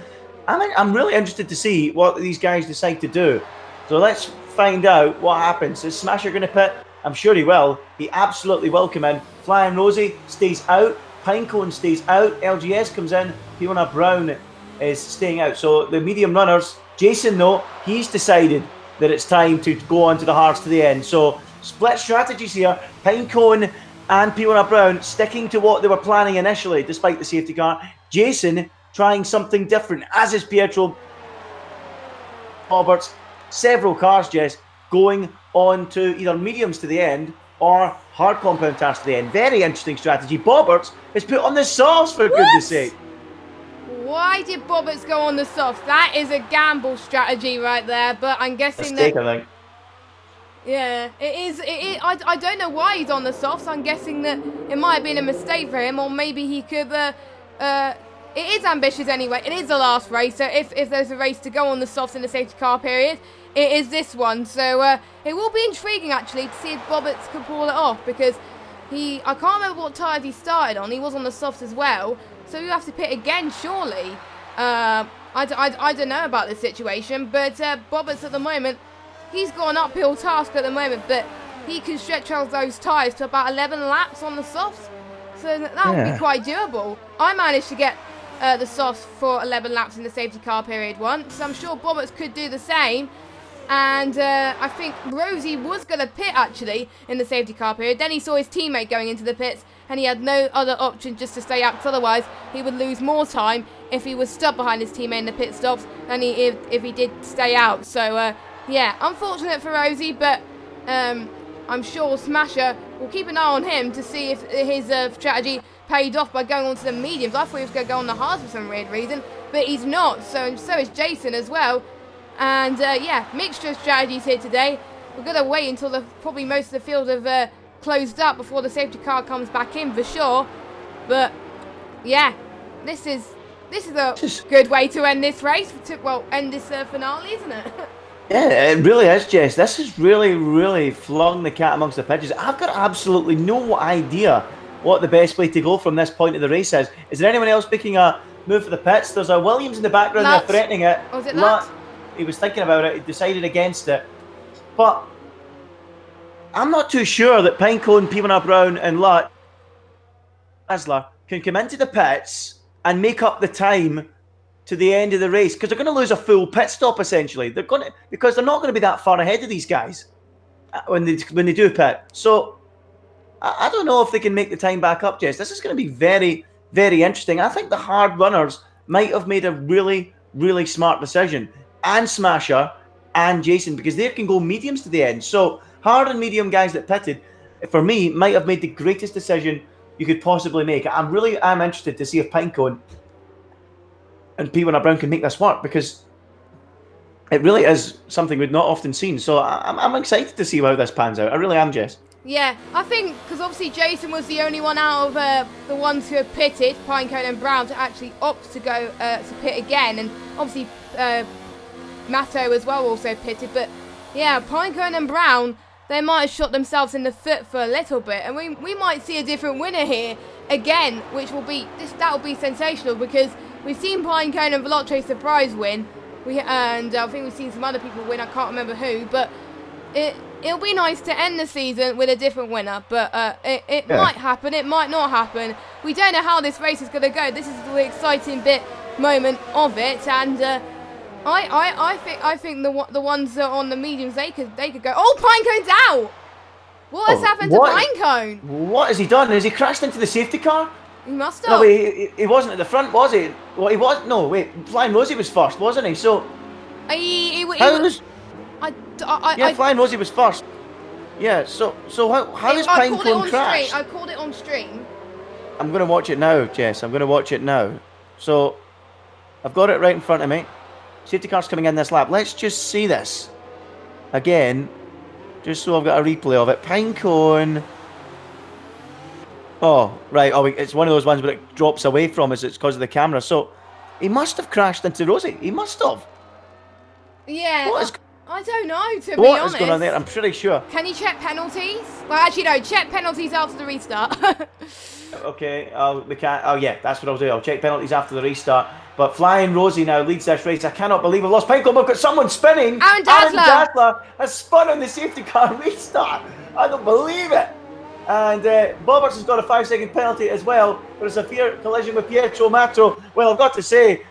I'm really interested to see what these guys decide to do. So let's find out what happens. Is Smasher going to pit? I'm sure he will. He absolutely will come in. Flying Rosie stays out. Pinecone stays out. LGS comes in. P1R Brown is staying out. So the medium runners, Jason, though, he's decided that it's time to go on to the hards to the end. So split strategies here. Pinecone and P1R Brown sticking to what they were planning initially, despite the safety car. Jason trying something different, as is Pietro Roberts. Several cars, Jess, going on to either mediums to the end or hard compound tires to the end. Very interesting strategy. Bobberts is put on the sauce, for goodness sake. Why did Bobberts go on the soft? That is a gamble strategy right there, but I'm guessing Mistake, I think. Yeah, it is. I don't know why he's on the softs. I'm guessing that it might have been a mistake for him, or maybe he could. It is ambitious anyway. It is the last race, so if there's a race to go on the softs in the safety car period, it is this one. So it will be intriguing actually to see if Bobberts can pull it off, because I can't remember what tyres he started on. He was on the softs as well, so you have to pit again surely. I don't know about this situation, but Bobberts at the moment, he's got an uphill task at the moment, but he can stretch out those tyres to about 11 laps on the softs, so that would be quite doable. I managed to get the softs for 11 laps in the safety car period once, so I'm sure Bobberts could do the same. And I think Rosie was going to pit actually in the safety car period. Then he saw his teammate going into the pits, and he had no other option just to stay out, because otherwise he would lose more time if he was stuck behind his teammate in the pit stops than if he did stay out. So yeah, unfortunate for Rosie, but I'm sure Smasher will keep an eye on him to see if his strategy paid off by going on to the mediums. I thought he was going to go on the hards for some weird reason, but he's not. So is Jason as well. And yeah, mixture of strategies here today. We're going to wait until probably most of the field have closed up before the safety car comes back in for sure. But yeah, this is a good way to end this race. End this finale, isn't it? Yeah, it really is, Jess. This has really flung the cat amongst the pigeons. I've got absolutely no idea what the best way to go from this point of the race is. Is there anyone else picking a move for the pits? There's a Williams in the background there threatening it. Was it Lut? He was thinking about it. He decided against it. But I'm not too sure that Pinecone, P1R Brown and Lut Asler can come into the pits and make up the time to the end of the race, because they're going to lose a full pit stop essentially. Because they're not going to be that far ahead of these guys when they do pit. So I don't know if they can make the time back up, Jess. This is going to be very, very interesting. I think the hard runners might have made a really smart decision, and Smasher and Jason, because they can go mediums to the end. So hard and medium guys that pitted, for me, might have made the greatest decision you could possibly make. I'm interested to see if Pinecone and P1R Brown can make this work, because it really is something we've not often seen. So I'm excited to see how this pans out. I really am, Jess. Yeah, I think because obviously Jason was the only one out of the ones who have pitted, Pinecone and Brown, to actually opt to go to pit again, and obviously Matto as well also pitted. But yeah, Pinecone and Brown, they might have shot themselves in the foot for a little bit, and we might see a different winner here again, which will be that'll be sensational, because we've seen Pinecone and Veloce surprise win, and I think we've seen some other people win. I can't remember who, but it'll be nice to end the season with a different winner. But it might happen, it might not happen. We don't know how this race is going to go. This is the exciting moment of it, and I think the ones that are on the mediums, they could go. Oh, Pinecone's out. What has happened to Pinecone? What has he done? Has he crashed into the safety car? He must have. No, he wasn't at the front, was he? Well, he was. No, wait. Flying Rosie was first, wasn't he? So. Flying Rosie was first. Yeah. So how does Pinecone crash? I called it on stream. I'm going to watch it now, Jess. I'm going to watch it now. So, I've got it right in front of me. Safety car's coming in this lap. Let's just see this again, just so I've got a replay of it. Pinecone. Oh, right. Oh, it's one of those ones where it drops away from us. It's because of the camera. So, he must have crashed into Rosie. He must have. Yeah. I don't know, to be honest. What is going on there? I'm pretty sure. Can you check penalties? Well, actually, no. Check penalties after the restart. Okay. Yeah, that's what I'll do. I'll check penalties after the restart. But Flying Rosie now leads this race. I cannot believe I've lost Pinecone. We've got someone spinning. Aaron Dazzler has spun on the safety car restart. I don't believe it. And Boberts has got a 5-second penalty as well for a severe collision with Pietro Matto. Well, I've got to say,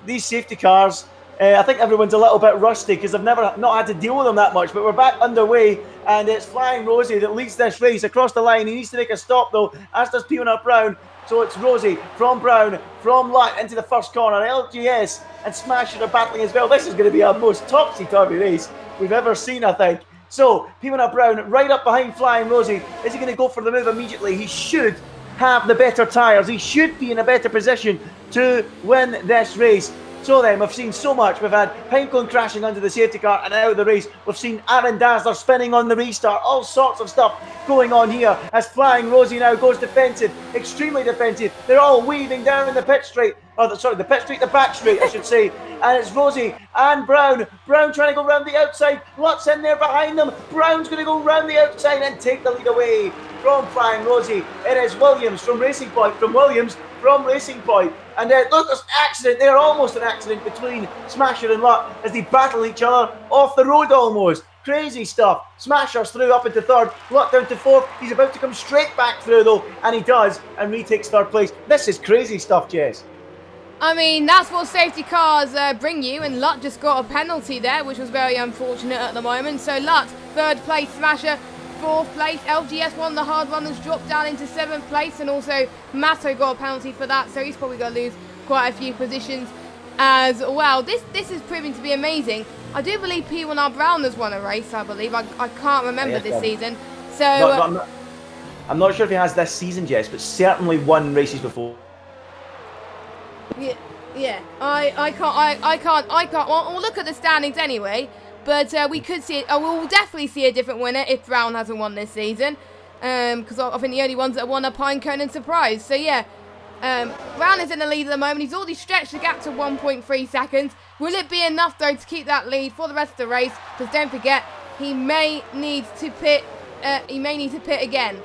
these safety cars, I think everyone's a little bit rusty because I've not had to deal with them that much. But we're back underway, and it's Flying Rosie that leads this race across the line. He needs to make a stop though, as does P1R Brown. So it's Rosie from Brown, from Lutt into the first corner. LGS and Smasher are battling as well. This is going to be our most topsy-turvy race we've ever seen, I think. So, P1R Brown right up behind Flying Rosie. Is he going to go for the move immediately? He should have the better tyres. He should be in a better position to win this race. So then, we've seen so much. We've had Pinecone crashing under the safety car and out of the race. We've seen Aaron Dazzler spinning on the restart. All sorts of stuff going on here as Flying Rosie now goes defensive, extremely defensive. They're all weaving down in the pit straight. The pit straight, the back straight, I should say. And it's Rosie and Brown. Brown trying to go round the outside. Lutt's in there behind them. Brown's going to go round the outside and take the lead away from Flying Rosie. It is Williams from Racing Point. From Racing Point. And look, there's an accident there, almost an accident between Smasher and Lutt as they battle each other off the road almost. Crazy stuff. Smasher's through up into third, Lutt down to fourth. He's about to come straight back through though, and he does, and retakes third place. This is crazy stuff, Jess. I mean, that's what safety cars bring you, and Lutt just got a penalty there, which was very unfortunate at the moment. So Lutt, third place, Smasher, fourth place. LGS, one of the hard runners, dropped down into seventh place, and also Matto got a penalty for that, so he's probably going to lose quite a few positions as well. This is proving to be amazing. I do believe P1R Brown has won a race, I believe. I can't remember this season. So I'm not sure if he has this season, Jess, but certainly won races before. Yeah, I can't. Well, we'll look at the standings anyway, but we could see it. We'll definitely see a different winner if Brown hasn't won this season, because I think the only ones that have won are Pinecone and Surprise. So yeah, Brown is in the lead at the moment. He's already stretched the gap to 1.3 seconds. Will it be enough though to keep that lead for the rest of the race? Because don't forget, he may need to pit. He may need to pit again.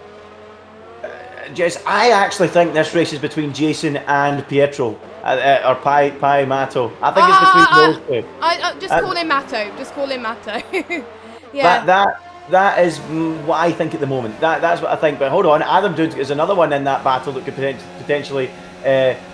Jess, I actually think this race is between Jason and Pietro, or Pi Mato. I think it's between those two. I just call him Mato. Just call him Mato. Yeah. That is what I think at the moment. That's what I think. But hold on, Adam Dude is another one in that battle that could potentially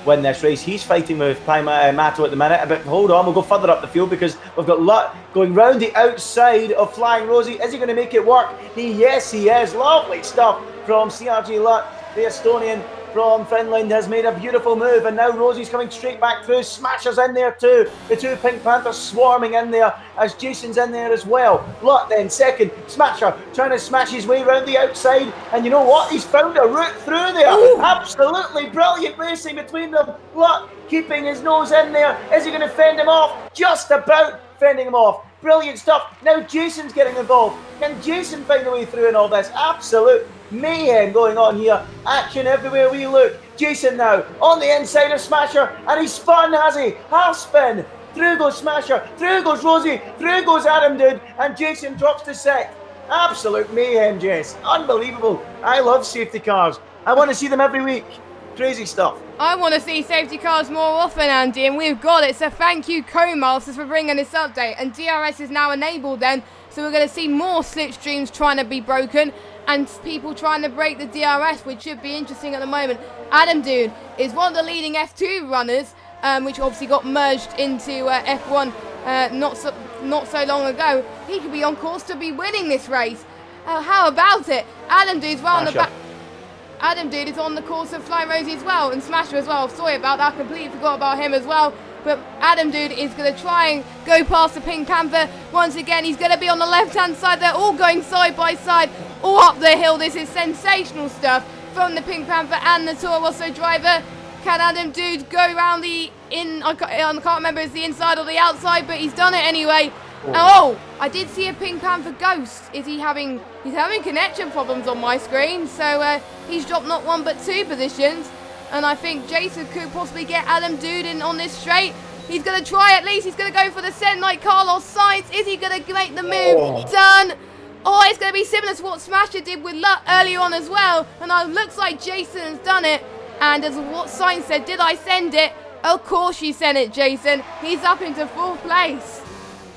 win this race. He's fighting with Pi Mato at the minute. But hold on, we'll go further up the field because we've got Lutt going round the outside of Flying Rosie. Is he going to make it work? Yes, he is. Lovely stuff from CRG Lutt. The Estonian from Finland has made a beautiful move, and now Rosie's coming straight back through. Smasher's in there too. The two Pink Panthers swarming in there as Jason's in there as well. Lutt then second. Smasher trying to smash his way around the outside, and you know what? He's found a route through there. Ooh. Absolutely brilliant racing between them. Lutt keeping his nose in there. Is he going to fend him off? Just about fending him off. Brilliant stuff. Now Jason's getting involved. Can Jason find a way through in all this? Absolute mayhem going on here. Action everywhere we look. Jason now on the inside of Smasher, and he's spun, has he? Half spin. Through goes Smasher. Through goes Rosie. Through goes Adam Dude, and Jason drops to sixth. Absolute mayhem, Jess. Unbelievable. I love safety cars. I want to see them every week. Crazy stuff. I want to see safety cars more often, Andy, and we've got it. So thank you, Codemasters, for bringing this update. And DRS is now enabled then, so we're going to see more slipstreams trying to be broken and people trying to break the DRS, which should be interesting at the moment. Adam Dude is one of the leading F2 runners, which obviously got merged into F1 not so long ago. He could be on course to be winning this race. How about it? Adam Dude's well on the back. Adam Dude is on the course of Flying Rosie as well, and Smasher as well. Sorry about that, completely forgot about him as well. But Adam Dude is going to try and go past the Pink Panther. Once again, he's going to be on the left-hand side. They're all going side by side, all up the hill. This is sensational stuff from the Pink Panther and the Toro Rosso driver. Can Adam Dude go around the I can't remember if it's the inside or the outside, but he's done it anyway. Oh, I did see a Pink Panther ghost. He's having connection problems on my screen, so he's dropped not one but two positions, and I think Jason could possibly get Adam Dude in on this straight. He's going to try at least. He's going to go for the send like Carlos Sainz. Is he going to make the move? Done. Oh, it's going to be similar to what Smasher did with Lutt earlier on as well, and it looks like Jason has done it. And as what Sainz said, did I send it? Of course you sent it, Jason. He's up into fourth place.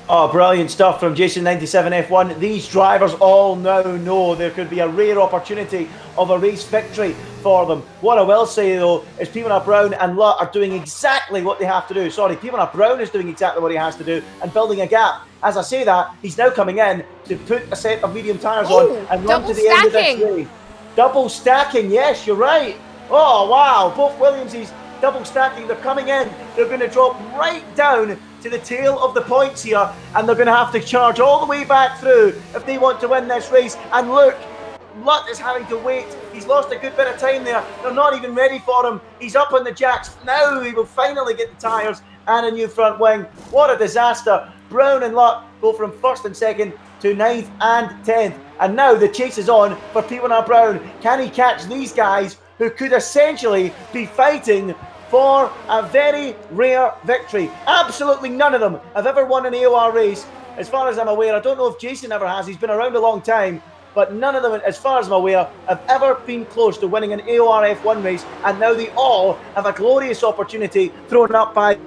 Oh, brilliant stuff from Jason 97 F1. These drivers all now know there could be a rare opportunity of a race victory for them. What I will say though is Pimona Brown and Lutt are doing exactly what they have to do. Sorry, Pimona Brown is doing exactly what he has to do and building a gap. As I say that, he's now coming in to put a set of medium tyres on and run to the end of this race. Double stacking, yes, you're right. Oh wow, both Williamses double stacking. They're coming in. They're going to drop right down to the tail of the points here, and they're going to have to charge all the way back through if they want to win this race. And look, Lutt is having to wait. He's lost a good bit of time there. They're not even ready for him. He's up on the jacks. Now he will finally get the tyres and a new front wing. What a disaster. Brown and Lutt go from first and second to 9th and 10th. And now the chase is on for Pimona Brown. Can he catch these guys who could essentially be fighting for a very rare victory? Absolutely none of them have ever won an AOR race, as far as I'm aware. I don't know if Jason ever has. He's been around a long time, but none of them, as far as I'm aware, have ever been close to winning an AOR F1 race, and now they all have a glorious opportunity thrown up by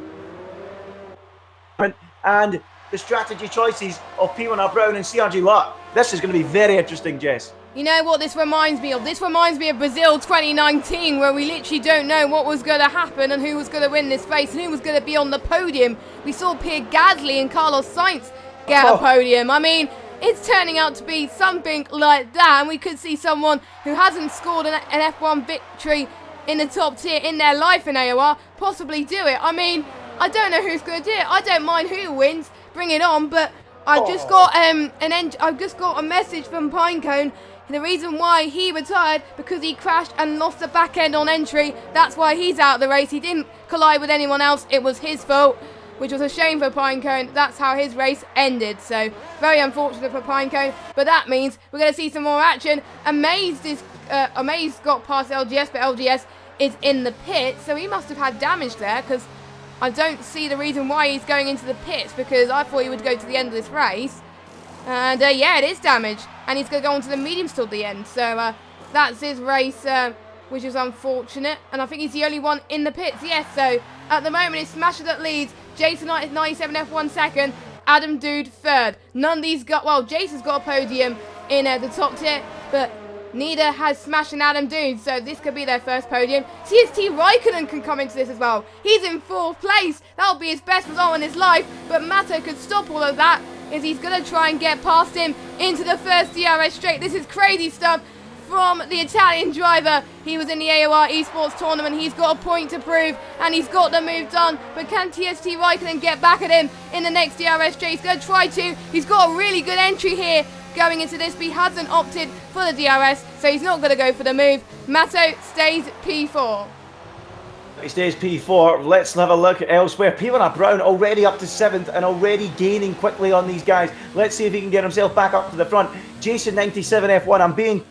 and the strategy choices of Pimona Brown and CRG Lutt. This is going to be very interesting, Jess. You know what this reminds me of? This reminds me of Brazil 2019, where we literally don't know what was going to happen and who was going to win this race and who was going to be on the podium. We saw Pierre Gasly and Carlos Sainz get a podium. I mean, it's turning out to be something like that, and we could see someone who hasn't scored an F1 victory in the top tier in their life in AOR possibly do it. I mean, I don't know who's going to do it. I don't mind who wins, bring it on, but I just got I've just got a message from Pinecone. The reason why he retired, because he crashed and lost the back end on entry. That's why he's out of the race. He didn't collide with anyone else. It was his fault, which was a shame for Pinecone. That's how his race ended. So very unfortunate for Pinecone. But that means we're going to see some more action. Amaze got past LGS, but LGS is in the pit. So he must have had damage there, because I don't see the reason why he's going into the pits, because I thought he would go to the end of this race. And yeah, it is damage. And he's going to go on to the mediums till the end. So that's his race, which is unfortunate. And I think he's the only one in the pits. Yes, so at the moment it's Smasher that leads. Jason 97 F1 second. Adam Dude third. None of these got, well, Jason's got a podium in the top tier. But neither has Smash and Adam Dude. So this could be their first podium. TST Raikkonen can come into this as well. He's in 4th place. That'll be his best result in his life. But Mato could stop all of that, is he's going to try and get past him into the first DRS straight. This is crazy stuff from the Italian driver. He was in the AOR esports tournament. He's got a point to prove, and he's got the move done. But can TST Raikkonen get back at him in the next DRS straight? He's going to try to. He's got a really good entry here going into this, but he hasn't opted for the DRS, so he's not going to go for the move. Mato stays P4. He stays P4. Let's have a look elsewhere. P1 Brown already up to 7th and already gaining quickly on these guys. Let's see if he can get himself back up to the front. Jason 97 F1. I'm being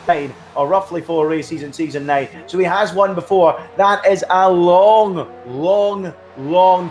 9, or roughly 4 races in season 9. So he has won before. That is a long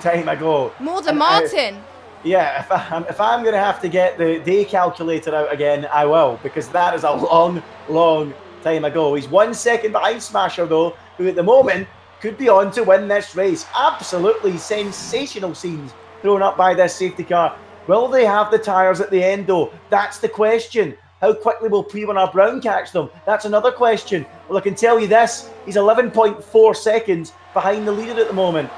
time ago. More than Martin. Yeah, if I'm going to have to get the day calculator out again, I will, because that is a long time ago. He's 1 second behind Smasher, though, who at the moment could be on to win this race. Absolutely sensational scenes thrown up by this safety car. Will they have the tyres at the end, though? That's the question. How quickly will P1 Brown catch them? That's another question. Well, I can tell you this. He's 11.4 seconds behind the leader at the moment.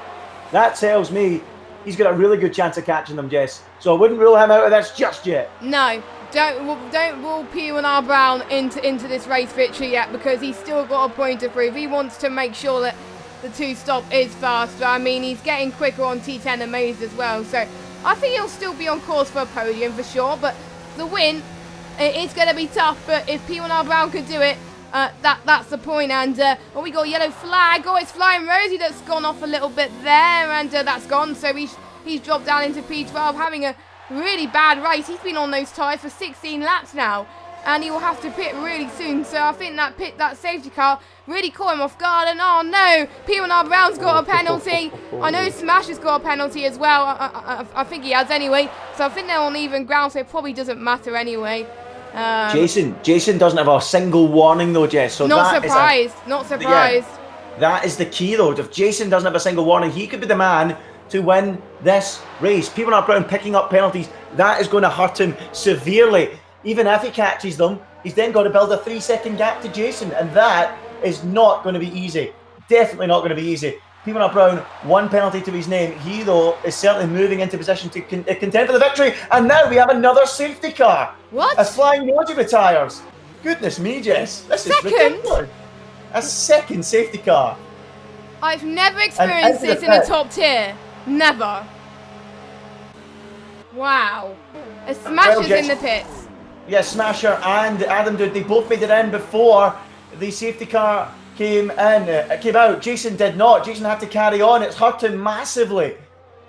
That tells me he's got a really good chance of catching them, Jess. So I wouldn't rule him out of this just yet. No. Don't rule P1 Brown into this race victory yet, because he's still got a point to prove. He wants to make sure that the 2-stop is faster. I mean, he's getting quicker on T10 Amaze as well. So I think he'll still be on course for a podium for sure. But the win, it's going to be tough. But if P1 Brown could do it, that's the point. And we got a yellow flag. Oh, it's Flying Rosie that's gone off a little bit there, and that's gone. So he's dropped down into P12, having a really bad race. He's been on those tyres for 16 laps now, and he will have to pit really soon. So I think that safety car really caught him off guard. And oh no, P1 Brown's got a penalty. I know Smash has got a penalty as well. I think he has anyway. So I think they're on even ground, so it probably doesn't matter anyway. Jason doesn't have a single warning though, Jess. So not surprised. Yeah, that is the key though. If Jason doesn't have a single warning, he could be the man to win this race. P1 Brown picking up penalties, that is going to hurt him severely. Even if he catches them, he's then got to build a 3-second gap to Jason, and that is not going to be easy. Definitely not going to be easy. P1 Brown, 1 penalty to his name. He, though, is certainly moving into position to contend for the victory. And now we have another safety car. What? A Flying Rosie retires. Goodness me, Jess. This is ridiculous. A second safety car. I've never experienced this in a top tier. Never. Wow. A Smasher's in the pits. Yeah, Smasher and Adam Dude, they both made it in before the safety car came out. Jason did not. Jason had to carry on. It's hurt him massively.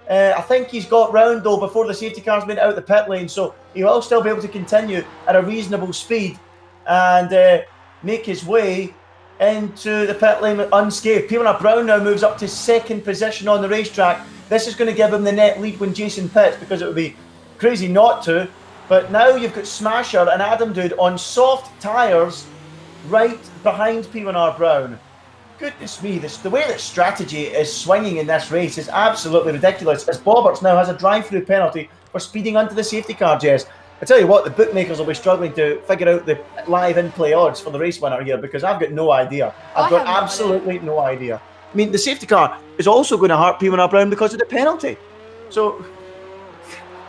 I think he's got round though before the safety car's been out the pit lane, so he will still be able to continue at a reasonable speed and make his way into the pit lane unscathed. P1 Brown now moves up to 2nd position on the racetrack. This is going to give him the net lead when Jason pits, because it would be crazy not to. But now you've got Smasher and Adam Dude on soft tyres right behind P1 Brown. Goodness me, the way that strategy is swinging in this race is absolutely ridiculous, as Bobberts now has a drive-through penalty for speeding onto the safety car, Jess. I tell you what, the bookmakers will be struggling to figure out the live in-play odds for the race winner here, because I've got no idea. I've got absolutely no idea. I mean, the safety car is also going to hurt P1 Brown because of the penalty. So,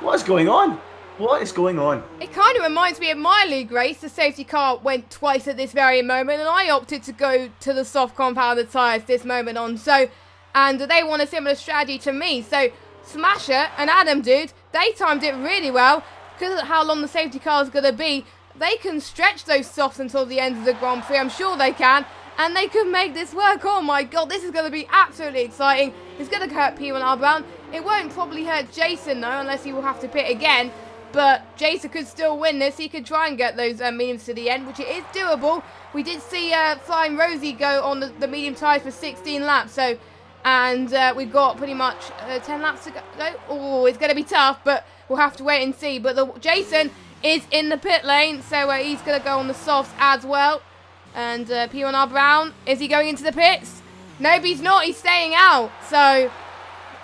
what is going on? What is going on? It kind of reminds me of my league race. The safety car went twice at this very moment, and I opted to go to the soft compounded tyres this moment on. So, and they want a similar strategy to me. So, Smasher and Adam Dude, they timed it really well because of how long the safety car is going to be. they can stretch those softs until the end of the Grand Prix. I'm sure they can. And they could make this work. Oh my god, this is going to be absolutely exciting. It's going to hurt P1R Brown. It won't probably hurt Jason though, unless he will have to pit again. But Jason could still win this. He could try and get those mediums to the end, which it is doable. We did see Flying Rosie go on the medium tyres for 16 laps. So, and we've got pretty much 10 laps to go. Oh, it's going to be tough, but we'll have to wait and see. But Jason is in the pit lane, so he's going to go on the softs as well. And P1R Brown, is he going into the pits? No, he's not. He's staying out. So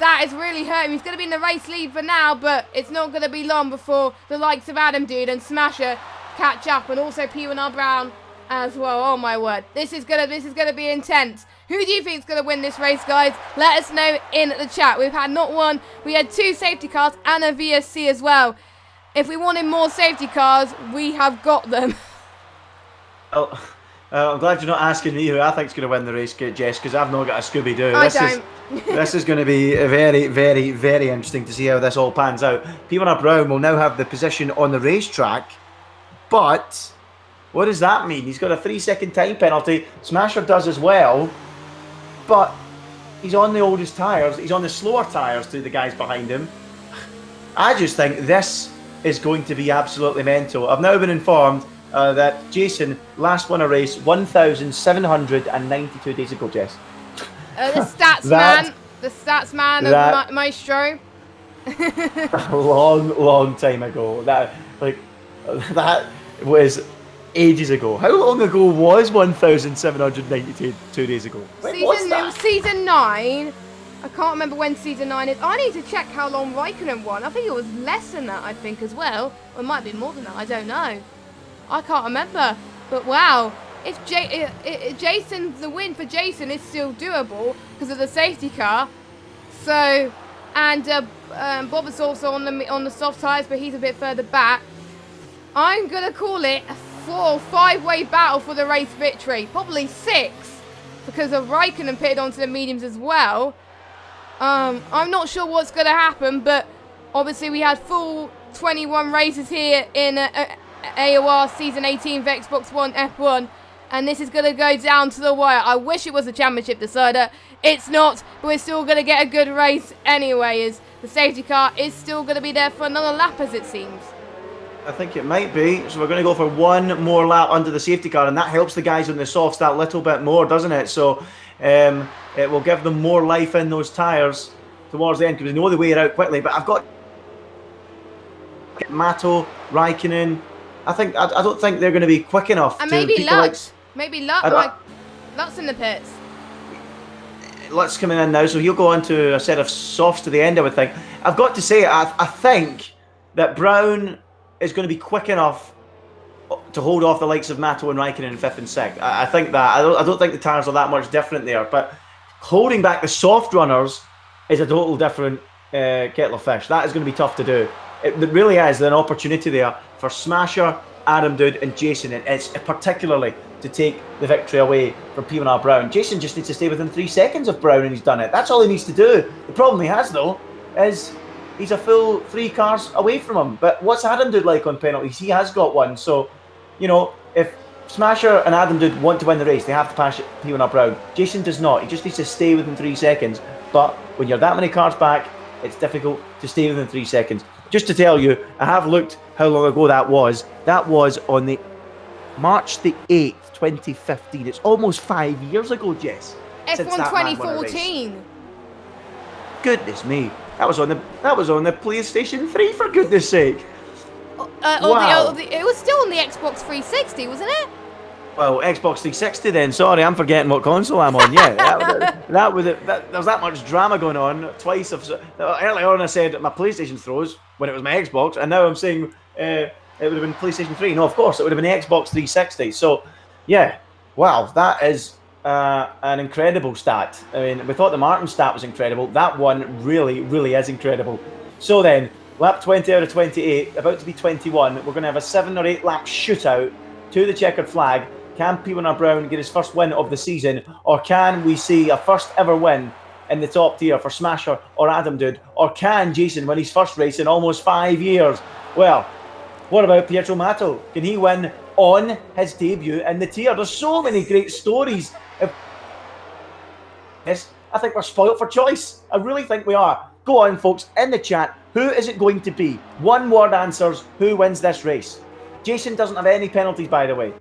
that is really hurting. He's going to be in the race lead for now, but it's not going to be long before the likes of Adam Dude and Smasher catch up, and also P1R Brown as well. Oh my word, this is gonna be intense. Who do you think is going to win this race, guys? Let us know in the chat. We've had not one, we had 2 safety cars and a VSC as well. If we wanted more safety cars, we have got them. Oh. I'm glad you're not asking me who I think is going to win the race, Jess, because I've not got a Scooby-Doo. This is going to be very, very, very interesting to see how this all pans out. P1R Brown will now have the position on the racetrack, but what does that mean? He's got a 3-second time penalty. Smasher does as well, but he's on the oldest tyres. He's on the slower tyres to the guys behind him. I just think this is going to be absolutely mental. I've now been informed that Jason last won a race 1,792 days ago, Jess. The stats man of Maestro. A long time ago. That was ages ago. How long ago was 1,792 days ago? Season 9. I can't remember when season 9 is. I need to check how long Raikkonen won. I think it was less than that, I think, as well. Or it might be more than that, I don't know. I can't remember, but wow, if Jason's the win for Jason is still doable because of the safety car. So, and Bob is also on the soft tyres, but he's a bit further back. I'm gonna call it a 4- or 5-way battle for the race victory, probably 6, because of Raikkonen pitted onto the mediums as well. I'm not sure what's gonna happen, but obviously we had full 21 races here in AOR Season 18 for Xbox One F1, and this is going to go down to the wire. I wish it was a championship decider. It's not, but we're still going to get a good race anyway, as the safety car is still going to be there for another lap, as it seems. I think it might be. So we're going to go for one more lap under the safety car, and that helps the guys on the softs that little bit more, doesn't it? So it will give them more life in those tyres towards the end, because they know they wear out quickly. But I've got Mato, Raikkonen. I don't think they're going to be quick enough. And maybe Lutz. Lutz in the pits. Lutz coming in now, so he'll go on to a set of softs to the end, I would think. I've got to say, I think that Brown is going to be quick enough to hold off the likes of Mato and Raikkonen in 5th and 6th. I think that. I don't think the tyres are that much different there, but holding back the soft runners is a total different kettle of fish. That is going to be tough to do. It really is an opportunity there for Smasher, Adam Dude and Jason, and it's particularly to take the victory away from P1R Brown. Jason just needs to stay within 3 seconds of Brown, and he's done it. That's all he needs to do. The problem he has, though, is he's a full 3 cars away from him. But what's Adam Dude like on penalties? He has got one. So, you know, if Smasher and Adam Dude want to win the race, they have to pass P1R Brown. Jason does not. He just needs to stay within 3 seconds. But when you're that many cars back, it's difficult to stay within 3 seconds. Just to tell you, I have looked how long ago that was. That was on the March the 8th, 2015. It's almost 5 years ago, Jess. F1 2014. Goodness me. That was on the PlayStation 3, for goodness sake. Wow. It was still on the Xbox 360, wasn't it? Well, Xbox 360 then. Sorry, I'm forgetting what console I'm on. Yeah, there's that much drama going on. Twice. Earlier on I said my PlayStation throws when it was my Xbox, and now I'm saying it would have been PlayStation 3. No, of course, it would have been the Xbox 360. So, yeah, wow, that is an incredible stat. I mean, we thought the Martin stat was incredible. That one really, really is incredible. So then, lap 20 out of 28, about to be 21. We're going to have a 7 or 8 lap shootout to the checkered flag. Can P1R Brown get his first win of the season, or can we see a first ever win in the top tier for Smasher or Adam Dude, or can Jason win his first race in almost 5 years? Well, What about Pietro Mato? Can he win on his debut in the tier? There's so many great stories. Yes, I think we're spoilt for choice. I really think we are. Go on, folks, in the chat. Who is it going to be? One word answers. Who wins this race? Jason doesn't have any penalties, by the way.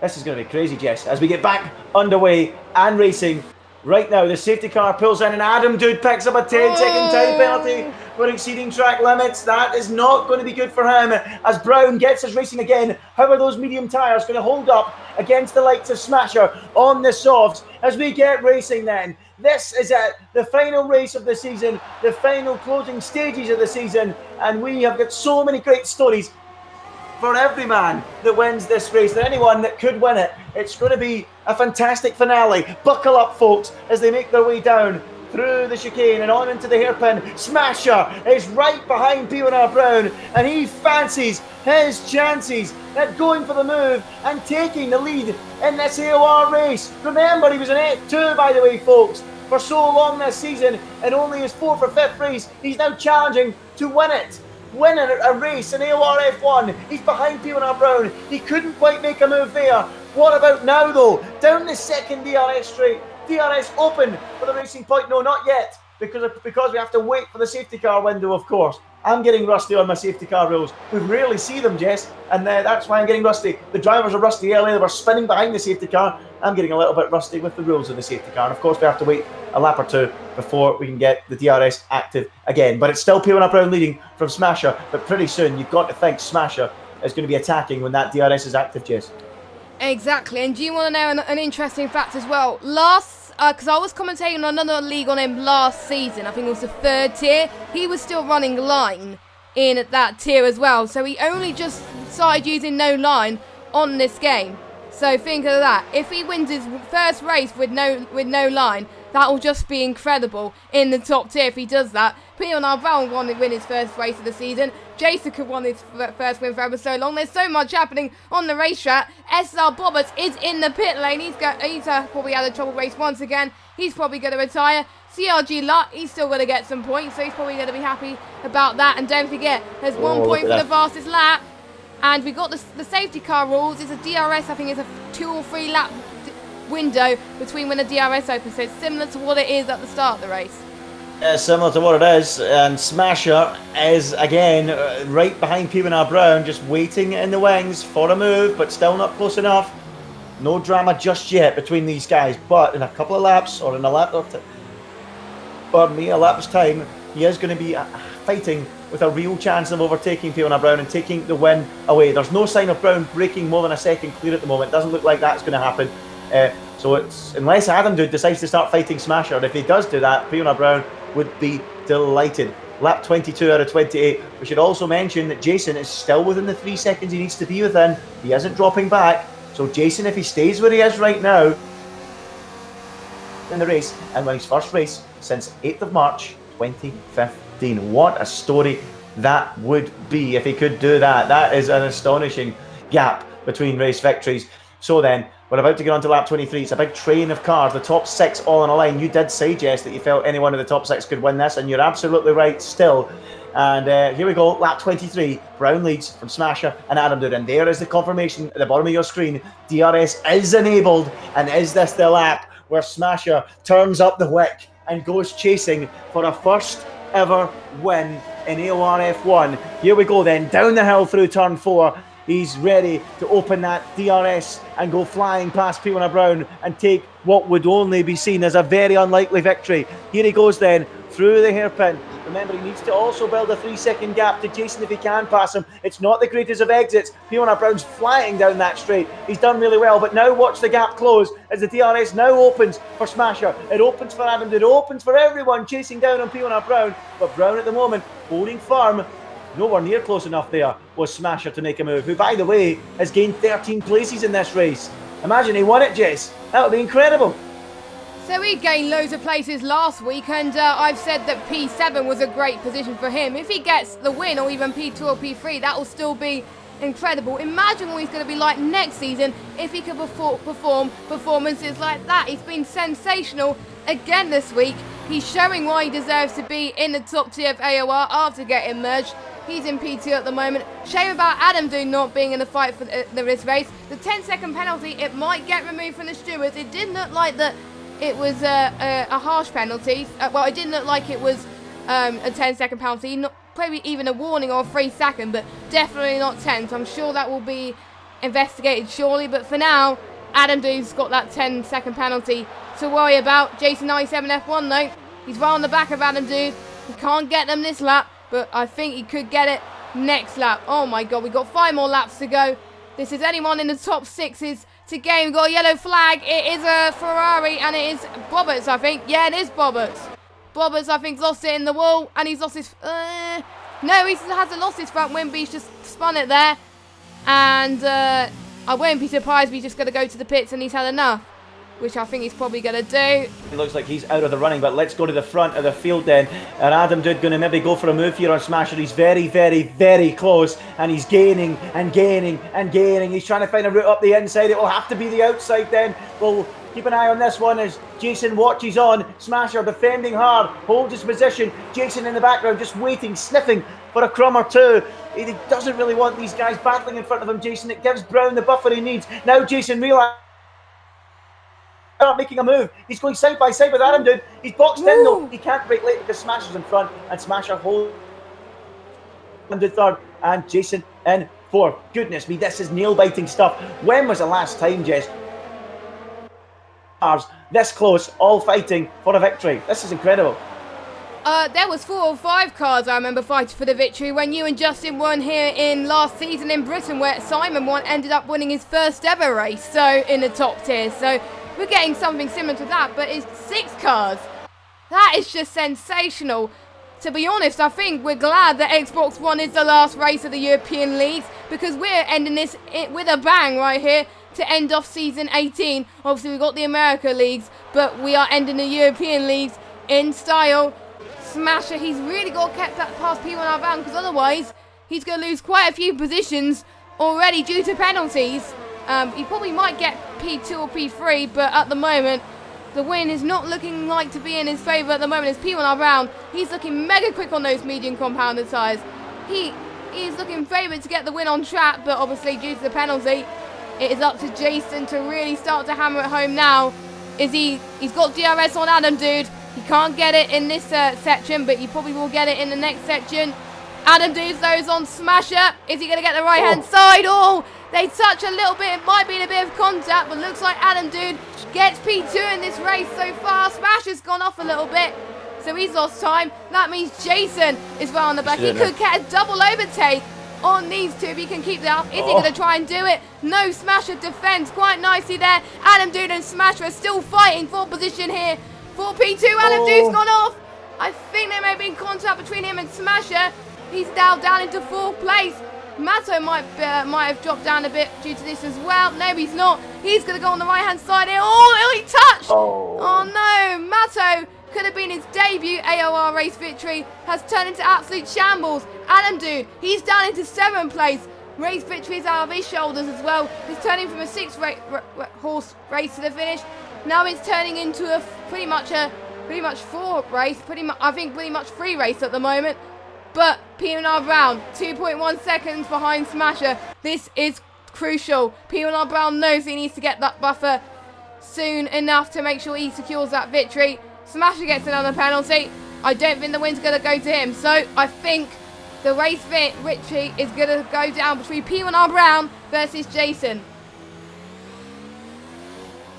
This is going to be crazy, Jess. As we get back underway and racing, right now the safety car pulls in and Adam Dude picks up a 10-second time penalty for exceeding track limits. That is not going to be good for him as Brown gets his racing again. How are those medium tyres going to hold up against the likes of Smasher on the softs as we get racing then? This is it, the final race of the season, the final closing stages of the season, and we have got so many great stories for every man that wins this race, and anyone that could win it. It's going to be a fantastic finale. Buckle up, folks, as they make their way down through the chicane and on into the hairpin. Smasher is right behind P1R Brown, and he fancies his chances at going for the move and taking the lead in this AOR race. Remember, he was an F2, by the way, folks, for so long this season, and only his 4th or 5th race, he's now challenging to win it. Win a race in AOR F1. He's behind P1R Brown. He couldn't quite make a move there. What about now, though? Down the second DRS straight. DRS open for the racing point. No, not yet, because we have to wait for the safety car window, of course. I'm getting rusty on my safety car rules. We rarely see them, Jess, and that's why I'm getting rusty. The drivers are rusty earlier. They were spinning behind the safety car. I'm getting a little bit rusty with the rules of the safety car. And of course, we have to wait a lap or two before we can get the DRS active again. But it's still P1R Brown leading from Smasher. But pretty soon, you've got to think Smasher is going to be attacking when that DRS is active, Jess. Exactly. And do you want to know an interesting fact as well? Because I was commentating on another league on him last season. I think it was the 3rd tier. He was still running line in that tier as well. So he only just started using no line on this game. So think of that. If he wins his first race with no line, that will just be incredible in the top tier if he does that. P1R Brown won his first race of the season. Jason could win his first win for ever so long. There's so much happening on the racetrack. SR Bobbert is in the pit lane. He's probably had a trouble race once again. He's probably going to retire. CRG Luck, he's still going to get some points, so he's probably going to be happy about that. And don't forget, there's 1 point for the fastest lap. And we got the safety car rules. It's a DRS, I think it's a 2 or 3 lap window between when the DRS opens. So it's similar to what it is at the start of the race. Similar to what it is, and Smasher is again right behind P1R Brown, just waiting in the wings for a move, but still not close enough. No drama just yet between these guys, but in a couple of laps, or in a lap or a lap's time, he is going to be fighting with a real chance of overtaking P1R Brown and taking the win away. There's no sign of Brown breaking more than a second clear at the moment. Doesn't look like that's going to happen. So it's unless Adam Dude decides to start fighting Smasher, and if he does do that, P1R Brown would be delighted. Lap 22 out of 28. We should also mention that Jason is still within the 3 seconds he needs to be within. He isn't dropping back. So Jason, if he stays where he is right now in the race, and wins his first race since 8th of March 2015. What a story that would be if he could do that. That is an astonishing gap between race victories. So then, we're about to get on to lap 23. It's a big train of cars, the top 6 all on a line. You did say, Jess, that you felt any one of the top 6 could win this, and you're absolutely right still. And here we go, lap 23. Brown leads from Smasher and Adam Dude. And there is the confirmation at the bottom of your screen. DRS is enabled, and is this the lap where Smasher turns up the wick and goes chasing for a first ever win in AOR F1? Here we go then, down the hill through turn 4. He's ready to open that DRS and go flying past P1R Brown and take what would only be seen as a very unlikely victory. Here he goes then, through the hairpin. Remember, he needs to also build a 3-second gap to Jason if he can pass him. It's not the greatest of exits. P1R Brown's flying down that straight. He's done really well, but now watch the gap close as the DRS now opens for Smasher. It opens for Adam. It opens for everyone chasing down on P1R Brown. But Brown at the moment, holding firm. Nowhere near close enough there was Smasher to make a move, who, by the way, has gained 13 places in this race. Imagine he won it, Jess. That would be incredible. So he gained loads of places last week, and I've said that P7 was a great position for him. If he gets the win, or even P2 or P3, that will still be incredible. Imagine what he's going to be like next season if he can perform performances like that. He's been sensational again this week He's showing why he deserves to be in the top tier of AOR after getting merged. He's in P2 at the moment. Shame about Adam Dude not being in the fight for this race. The 10-second penalty, it might get removed from the stewards. It didn't look like that it was a harsh penalty. Well, it didn't look like it was a 10-second penalty. Not probably even a warning or a 3-second, but definitely not 10. So I'm sure that will be investigated surely. But for now, Adam Dude's got that 10-second penalty to worry about. Jason 97 F1 though. He's right on the back of Adam Dude. He can't get them this lap, but I think he could get it next lap. Oh my god, we've got 5 more laps to go. This is anyone in the top 6s to gain. We've got a yellow flag. It is a Ferrari and it is Boberts, I think. Yeah, it is Boberts. Boberts, I think, lost it in the wall and he's lost his... no, he hasn't lost his front wing, but he's just spun it there. And I won't be surprised if he's just going to go to the pits and he's had enough, which I think he's probably going to do. It looks like he's out of the running, but let's go to the front of the field then. And Adam Dude going to maybe go for a move here on Smasher. He's very, very, very close, and he's gaining and gaining and gaining. He's trying to find a route up the inside. It will have to be the outside then. We'll keep an eye on this one as Jason watches on. Smasher defending hard, holds his position. Jason in the background just waiting, sniffing for a crumb or two. He doesn't really want these guys battling in front of him, Jason. It gives Brown the buffer he needs. Now Jason realizes making a move. He's going side by side with Adam Dude. He's boxed in though. He can't break late because Smasher's in front and Smasher holds Adam Dude third and Jason in fourth. Goodness me, this is nail-biting stuff. When was the last time, Jess, this close, all fighting for a victory? This is incredible. There was 4 or 5 cars I remember fighting for the victory when you and Justin won here in last season in Britain, where Simon ended up winning his first ever race, so in the top tier. So we're getting something similar to that, but it's 6 cars. That is just sensational. To be honest, I think we're glad that Xbox One is the last race of the European leagues, because we're ending this with a bang right here to end off season 18. Obviously we've got the America leagues, but we are ending the European leagues in style. Smasher, he's really got to keep that past P1 outbound, because otherwise he's going to lose quite a few positions already due to penalties. He probably might get P2 or P3, but at the moment the win is not looking like to be in his favour at the moment. As P1 around, he's looking mega quick on those medium compounded tyres. He is looking favoured to get the win on track, but obviously due to the penalty, it is up to Jason to really start to hammer it home now. He's got DRS on Adam Dude. He can't get it in this section, but he probably will get it in the next section. Adam Dude's those on Smasher. Is he going to get the right-hand side? Oh, they touch a little bit. It might be a bit of contact, but looks like Adam Dude gets P2 in this race so far. Smasher's gone off a little bit, so he's lost time. That means Jason is well on the back. He could get a double overtake on these two if he can keep that up. Is he going to try and do it? No, Smasher defends quite nicely there. Adam Dude and Smasher are still fighting for position here. For P2, Adam Dude's gone off. I think there may have been contact between him and Smasher. He's now down into 4th place. Matto might have dropped down a bit due to this as well. No, he's not. He's going to go on the right-hand side here. Oh, he touched. Oh, no. Matto could have been his debut AOR race victory. Has turned into absolute shambles. Adam Dude, he's down into 7th place. Race victories out of his shoulders as well. He's turning from a 6-horse race to the finish. Now it's turning into a pretty much 4 race. I think pretty much 3 race at the moment. But P&R Brown, 2.1 seconds behind Smasher. This is crucial. P&R Brown knows he needs to get that buffer soon enough to make sure he secures that victory. Smasher gets another penalty. I don't think the win's going to go to him. So I think the race victory is going to go down between P&R Brown versus Jason.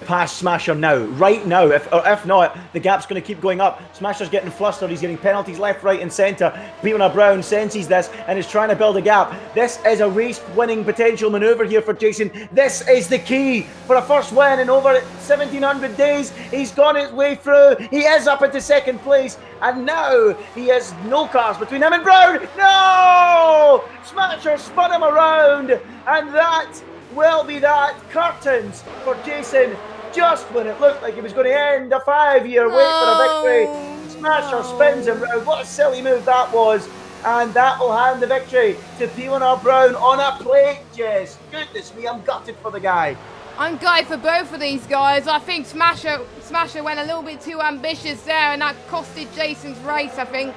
Past Smasher now, right now. If not, the gap's going to keep going up. Smasher's getting flustered. He's getting penalties left, right and centre. P1 Brown senses this and is trying to build a gap. This is a race-winning potential manoeuvre here for Jason. This is the key for a first win in over 1,700 days. He's gone his way through. He is up into 2nd place. And now he has no cars between him and Brown. No! Smasher spun him around. And that will be that. Curtains for Jason. Just when it looked like he was going to end a 5-year wait for a victory, Smasher spins him round. What a silly move that was. And that will hand the victory to P1R Brown on a plate, Jess. Goodness me, I'm gutted for the guy. I'm gutted for both of these guys. I think Smasher went a little bit too ambitious there, and that costed Jason's race, I think.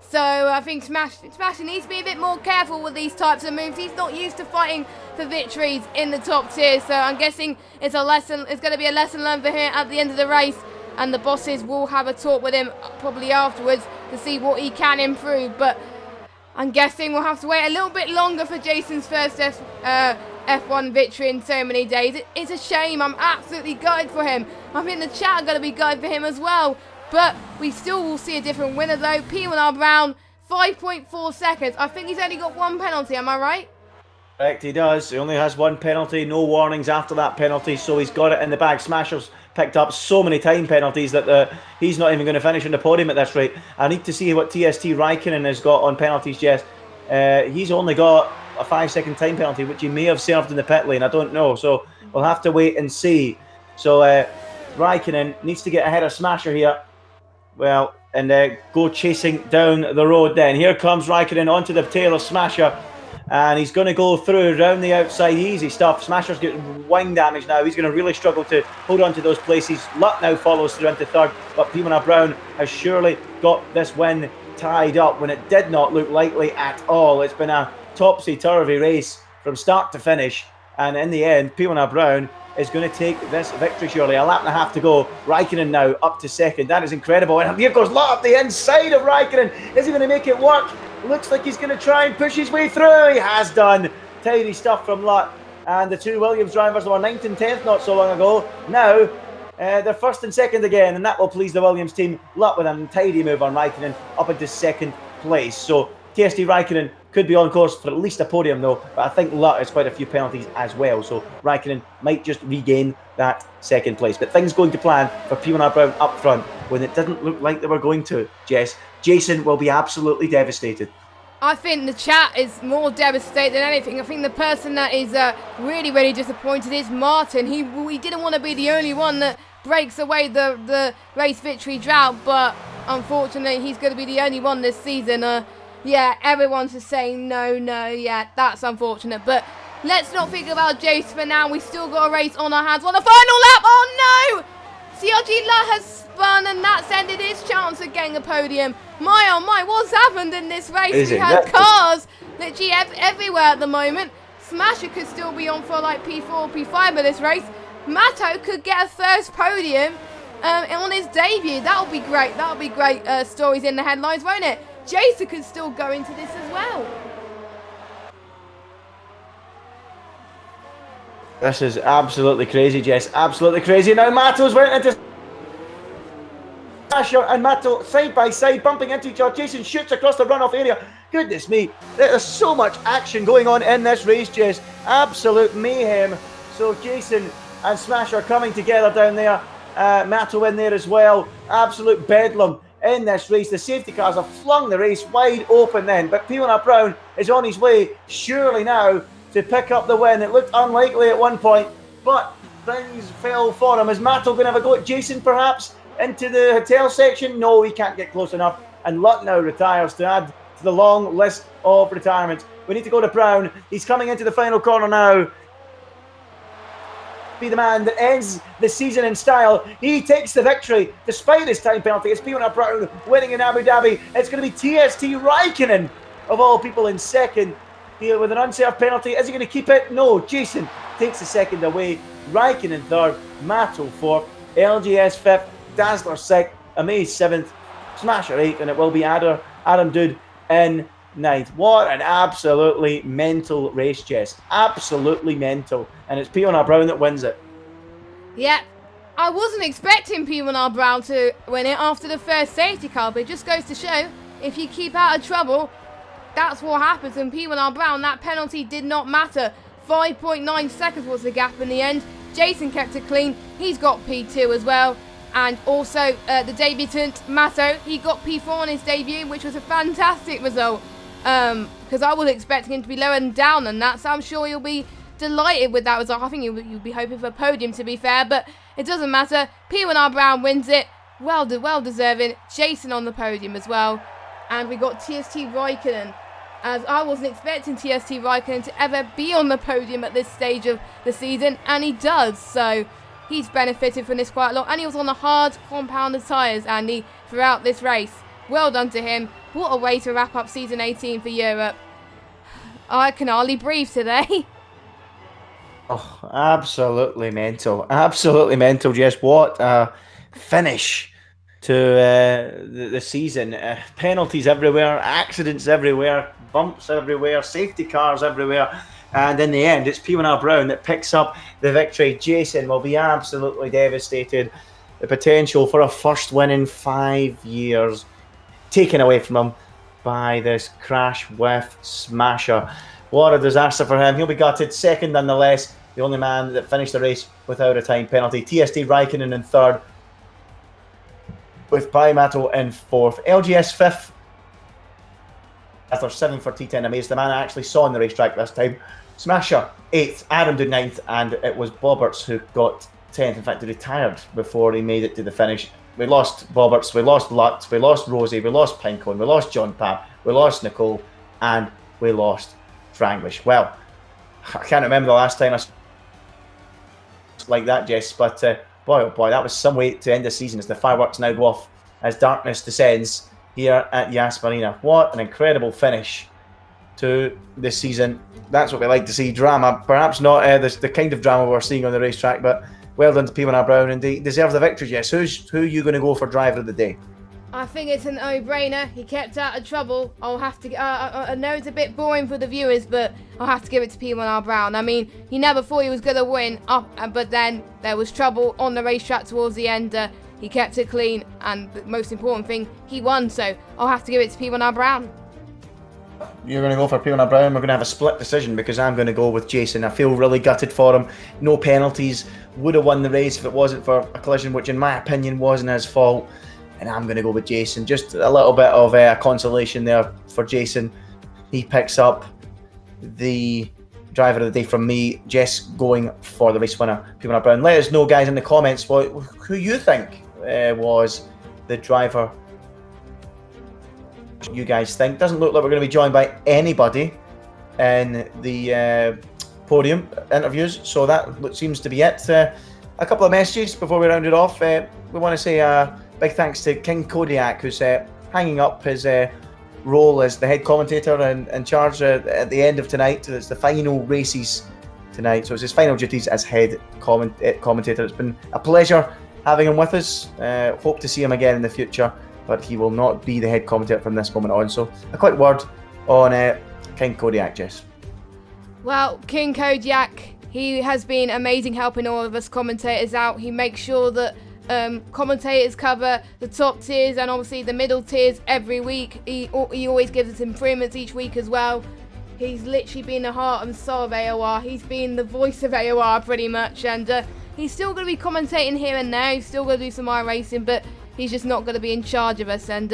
So I think Smasher needs to be a bit more careful with these types of moves. He's not used to fighting for victories in the top tier, so I'm guessing it's going to be a lesson learned for him at the end of the race, and the bosses will have a talk with him probably afterwards to see what he can improve. But I'm guessing we'll have to wait a little bit longer for Jason's first F1 victory in so many days. It's a shame. I'm absolutely gutted for him. I think the chat are going to be gutted for him as well. But we still will see a different winner though. P1R Brown, 5.4 seconds. I think he's only got one penalty, am I right? Correct, he does. He only has one penalty, no warnings after that penalty, so he's got it in the bag. Smasher's picked up so many time penalties that he's not even going to finish on the podium at this rate. I need to see what TST Raikkonen has got on penalties, Jess. He's only got a 5-second time penalty, which he may have served in the pit lane, I don't know. So we'll have to wait and see. So Raikkonen needs to get ahead of Smasher here. Well, and go chasing down the road then. Here comes Raikkonen onto the tail of Smasher. And he's going to go through around the outside. Easy stuff. Smasher's got wing damage now. He's going to really struggle to hold on to those places. Luck now follows through into third. But P1R Brown has surely got this win tied up when it did not look likely at all. It's been a topsy-turvy race from start to finish. And in the end, P1R Brown is going to take this victory surely. A lap and a half to go. Raikkonen now up to second. That is incredible. And here goes Luck up the inside of Raikkonen. Is he going to make it work? Looks like he's going to try and push his way through. He has done. Tidy stuff from Luck. And the two Williams drivers were 9th and 10th not so long ago. Now they're 1st and 2nd again, and that will please the Williams team. Luck with a tidy move on Raikkonen up into 2nd place. So TST Raikkonen could be on course for at least a podium though, but I think Luck has quite a few penalties as well, so Raikkonen might just regain that 2nd place. But things going to plan for P1R Brown up front when it didn't look like they were going to, Jess. Jason will be absolutely devastated. I think the chat is more devastated than anything. I think the person that is really, really disappointed is Martin. He didn't want to be the only one that breaks away the race victory drought, but unfortunately he's going to be the only one this season. Yeah, everyone's just saying no, yeah, that's unfortunate. But let's not think about Jace for now. We still got a race on our hands. On the final lap, oh no! CRG La has spun, and that's ended his chance of getting a podium. My oh my, what's happened in this race? We had cars literally everywhere at the moment. Smasher could still be on for like P4, P5 of this race. Matto could get a first podium on his debut. That'll be great. That'll be great stories in the headlines, won't it? Jason could still go into this as well. This is absolutely crazy, Jess. Absolutely crazy. Now Matto's went into Smasher and Matto side by side, bumping into each other. Jason shoots across the runoff area. Goodness me, there's so much action going on in this race, Jess. Absolute mayhem. So Jason and Smasher coming together down there. Matto in there as well. Absolute bedlam in this race. The safety cars have flung the race wide open then, but P1R Brown is on his way surely now to pick up the win. It looked unlikely at one point, but things fell for him. Is Matto going to have a go at Jason perhaps into the hotel section? No, he can't get close enough, and Luck now retires to add to the long list of retirements. We need to go to Brown. He's coming into the final corner now. Be the man that ends the season in style. He takes the victory despite his time penalty. It's P1R Brown winning in Abu Dhabi. It's going to be TST Raikkonen of all people in second here with an unserved penalty. Is he going to keep it? No. Jason takes the second away. Raikkonen third, Matto fourth, LGS fifth, Dazzler sixth, Amaze seventh, Smasher eighth, and it will be Adam Dude in ninth. What an absolutely mental race, Jess. Absolutely mental. And it's P1R Brown that wins it. Yeah, I wasn't expecting P1R Brown to win it after the first safety car, but it just goes to show if you keep out of trouble, that's what happens. And P1R Brown, that penalty did not matter. 5.9 seconds was the gap in the end. Jason kept it clean. He's got P2 as well. And also the debutant, Matto, he got P4 on his debut, which was a fantastic result. Because I was expecting him to be lower and down than that, so I'm sure you'll be delighted with that result. I think you'll be hoping for a podium, to be fair, but it doesn't matter. P1R Brown wins it. Well deserving. Jason on the podium as well. And we got TST Raikkonen as I wasn't expecting TST Raikkonen to ever be on the podium at this stage of the season, and he does. So he's benefited from this quite a lot, and he was on the hard compounded tyres, Andy, throughout this race. Well done to him. What a way to wrap up season 18 for Europe. I can hardly breathe today. Oh, absolutely mental. Absolutely mental, Jess. What a finish to the season. Penalties everywhere, accidents everywhere, bumps everywhere, safety cars everywhere. And in the end, it's P1R Brown that picks up the victory. Jason will be absolutely devastated. The potential for a first win in 5 years taken away from him by this crash with Smasher. What a disaster for him. He'll be gutted. Second nonetheless. The only man that finished the race without a time penalty. TST Raikkonen in third, with Paimato in fourth. LGS fifth. That's our 7 for T10 Amaze. The man I actually saw on the racetrack this time. Smasher, 8th. Adam did 9th. And it was Bobberts who got 10th. In fact, he retired before he made it to the finish. We lost Bobberts, we lost Lutz, we lost Rosie, we lost Pinecone, we lost John Papp, we lost Nicole, and we lost Franglish. Well, I can't remember the last time I like that, Jess, but boy, oh boy, that was some way to end the season as the fireworks now go off as darkness descends here at Yas Marina. What an incredible finish to this season. That's what we like to see. Drama, perhaps not the kind of drama we're seeing on the racetrack, but well done to P1R Brown, and he deserves the victory, Jess. Who are you going to go for driver of the day? I think it's a no-brainer. He kept out of trouble. I'll have to. I know it's a bit boring for the viewers, but I'll have to give it to P1R Brown. I mean, he never thought he was going to win, but then there was trouble on the racetrack towards the end. He kept it clean, and the most important thing, he won. So I'll have to give it to P1R Brown. You're going to go for P1R Brown. We're going to have a split decision because I'm going to go with Jason. I feel really gutted for him. No penalties. Would have won the race if it wasn't for a collision, which in my opinion wasn't his fault. And I'm going to go with Jason. Just a little bit of consolation there for Jason. He picks up the driver of the day from me. Jess going for the race winner, P1R Brown. Let us know, guys, in the comments who you think was the driver. You guys think. Doesn't look like we're going to be joined by anybody in the podium interviews, so that seems to be it. A couple of messages before we round it off. We want to say a big thanks to King Kodiak, who's hanging up his role as the head commentator and in charge at the end of tonight. It's the final races tonight, so it's his final duties as head commentator. It's been a pleasure having him with us. Hope to see him again in the future, but he will not be the head commentator from this moment on. So a quick word on King Kodiak, Jess. Well, King Kodiak, he has been amazing helping all of us commentators out. He makes sure that commentators cover the top tiers and obviously the middle tiers every week. He always gives us improvements each week as well. He's literally been the heart and soul of AOR. He's been the voice of AOR pretty much, and he's still going to be commentating here and there. He's still going to do some iRacing, but he's just not going to be in charge of us, and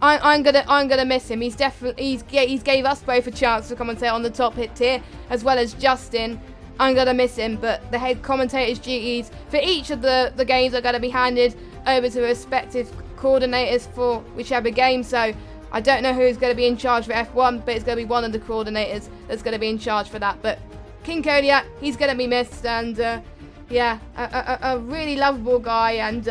I'm gonna miss him. He's gave us both a chance to commentate on the top hit tier as well as Justin. I'm gonna miss him, but the head commentator's duties for each of the games are going to be handed over to respective coordinators for whichever game. So I don't know who's going to be in charge for F1, but it's going to be one of the coordinators that's going to be in charge for that. But King Kodiak, he's going to be missed, and yeah, a really lovable guy, and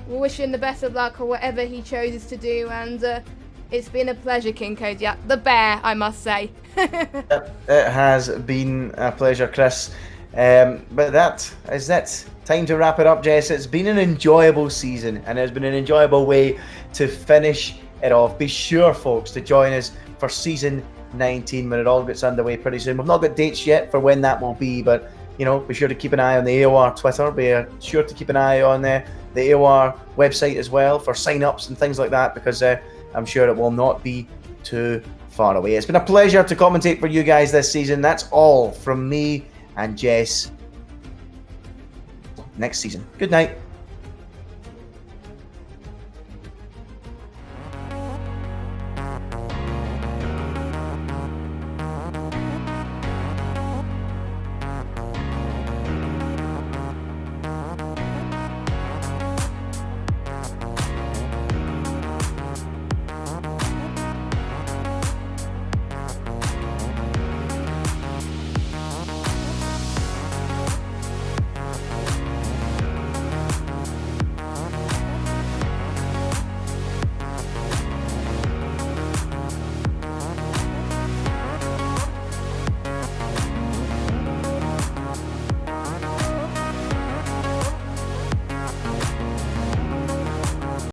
we'll wish him the best of luck or whatever he chooses to do, and it's been a pleasure, King Kodiak. The bear, I must say. It has been a pleasure, Chris. But that is it. Time to wrap it up, Jess. It's been an enjoyable season, and it's been an enjoyable way to finish it off. Be sure, folks, to join us for season 19 when it all gets underway pretty soon. We've not got dates yet for when that will be, but you know, be sure to keep an eye on the AOR Twitter. Be sure to keep an eye on the AOR website as well for sign-ups and things like that, because I'm sure it will not be too far away. It's been a pleasure to commentate for you guys this season. That's all from me and Jess. Next season. Good night.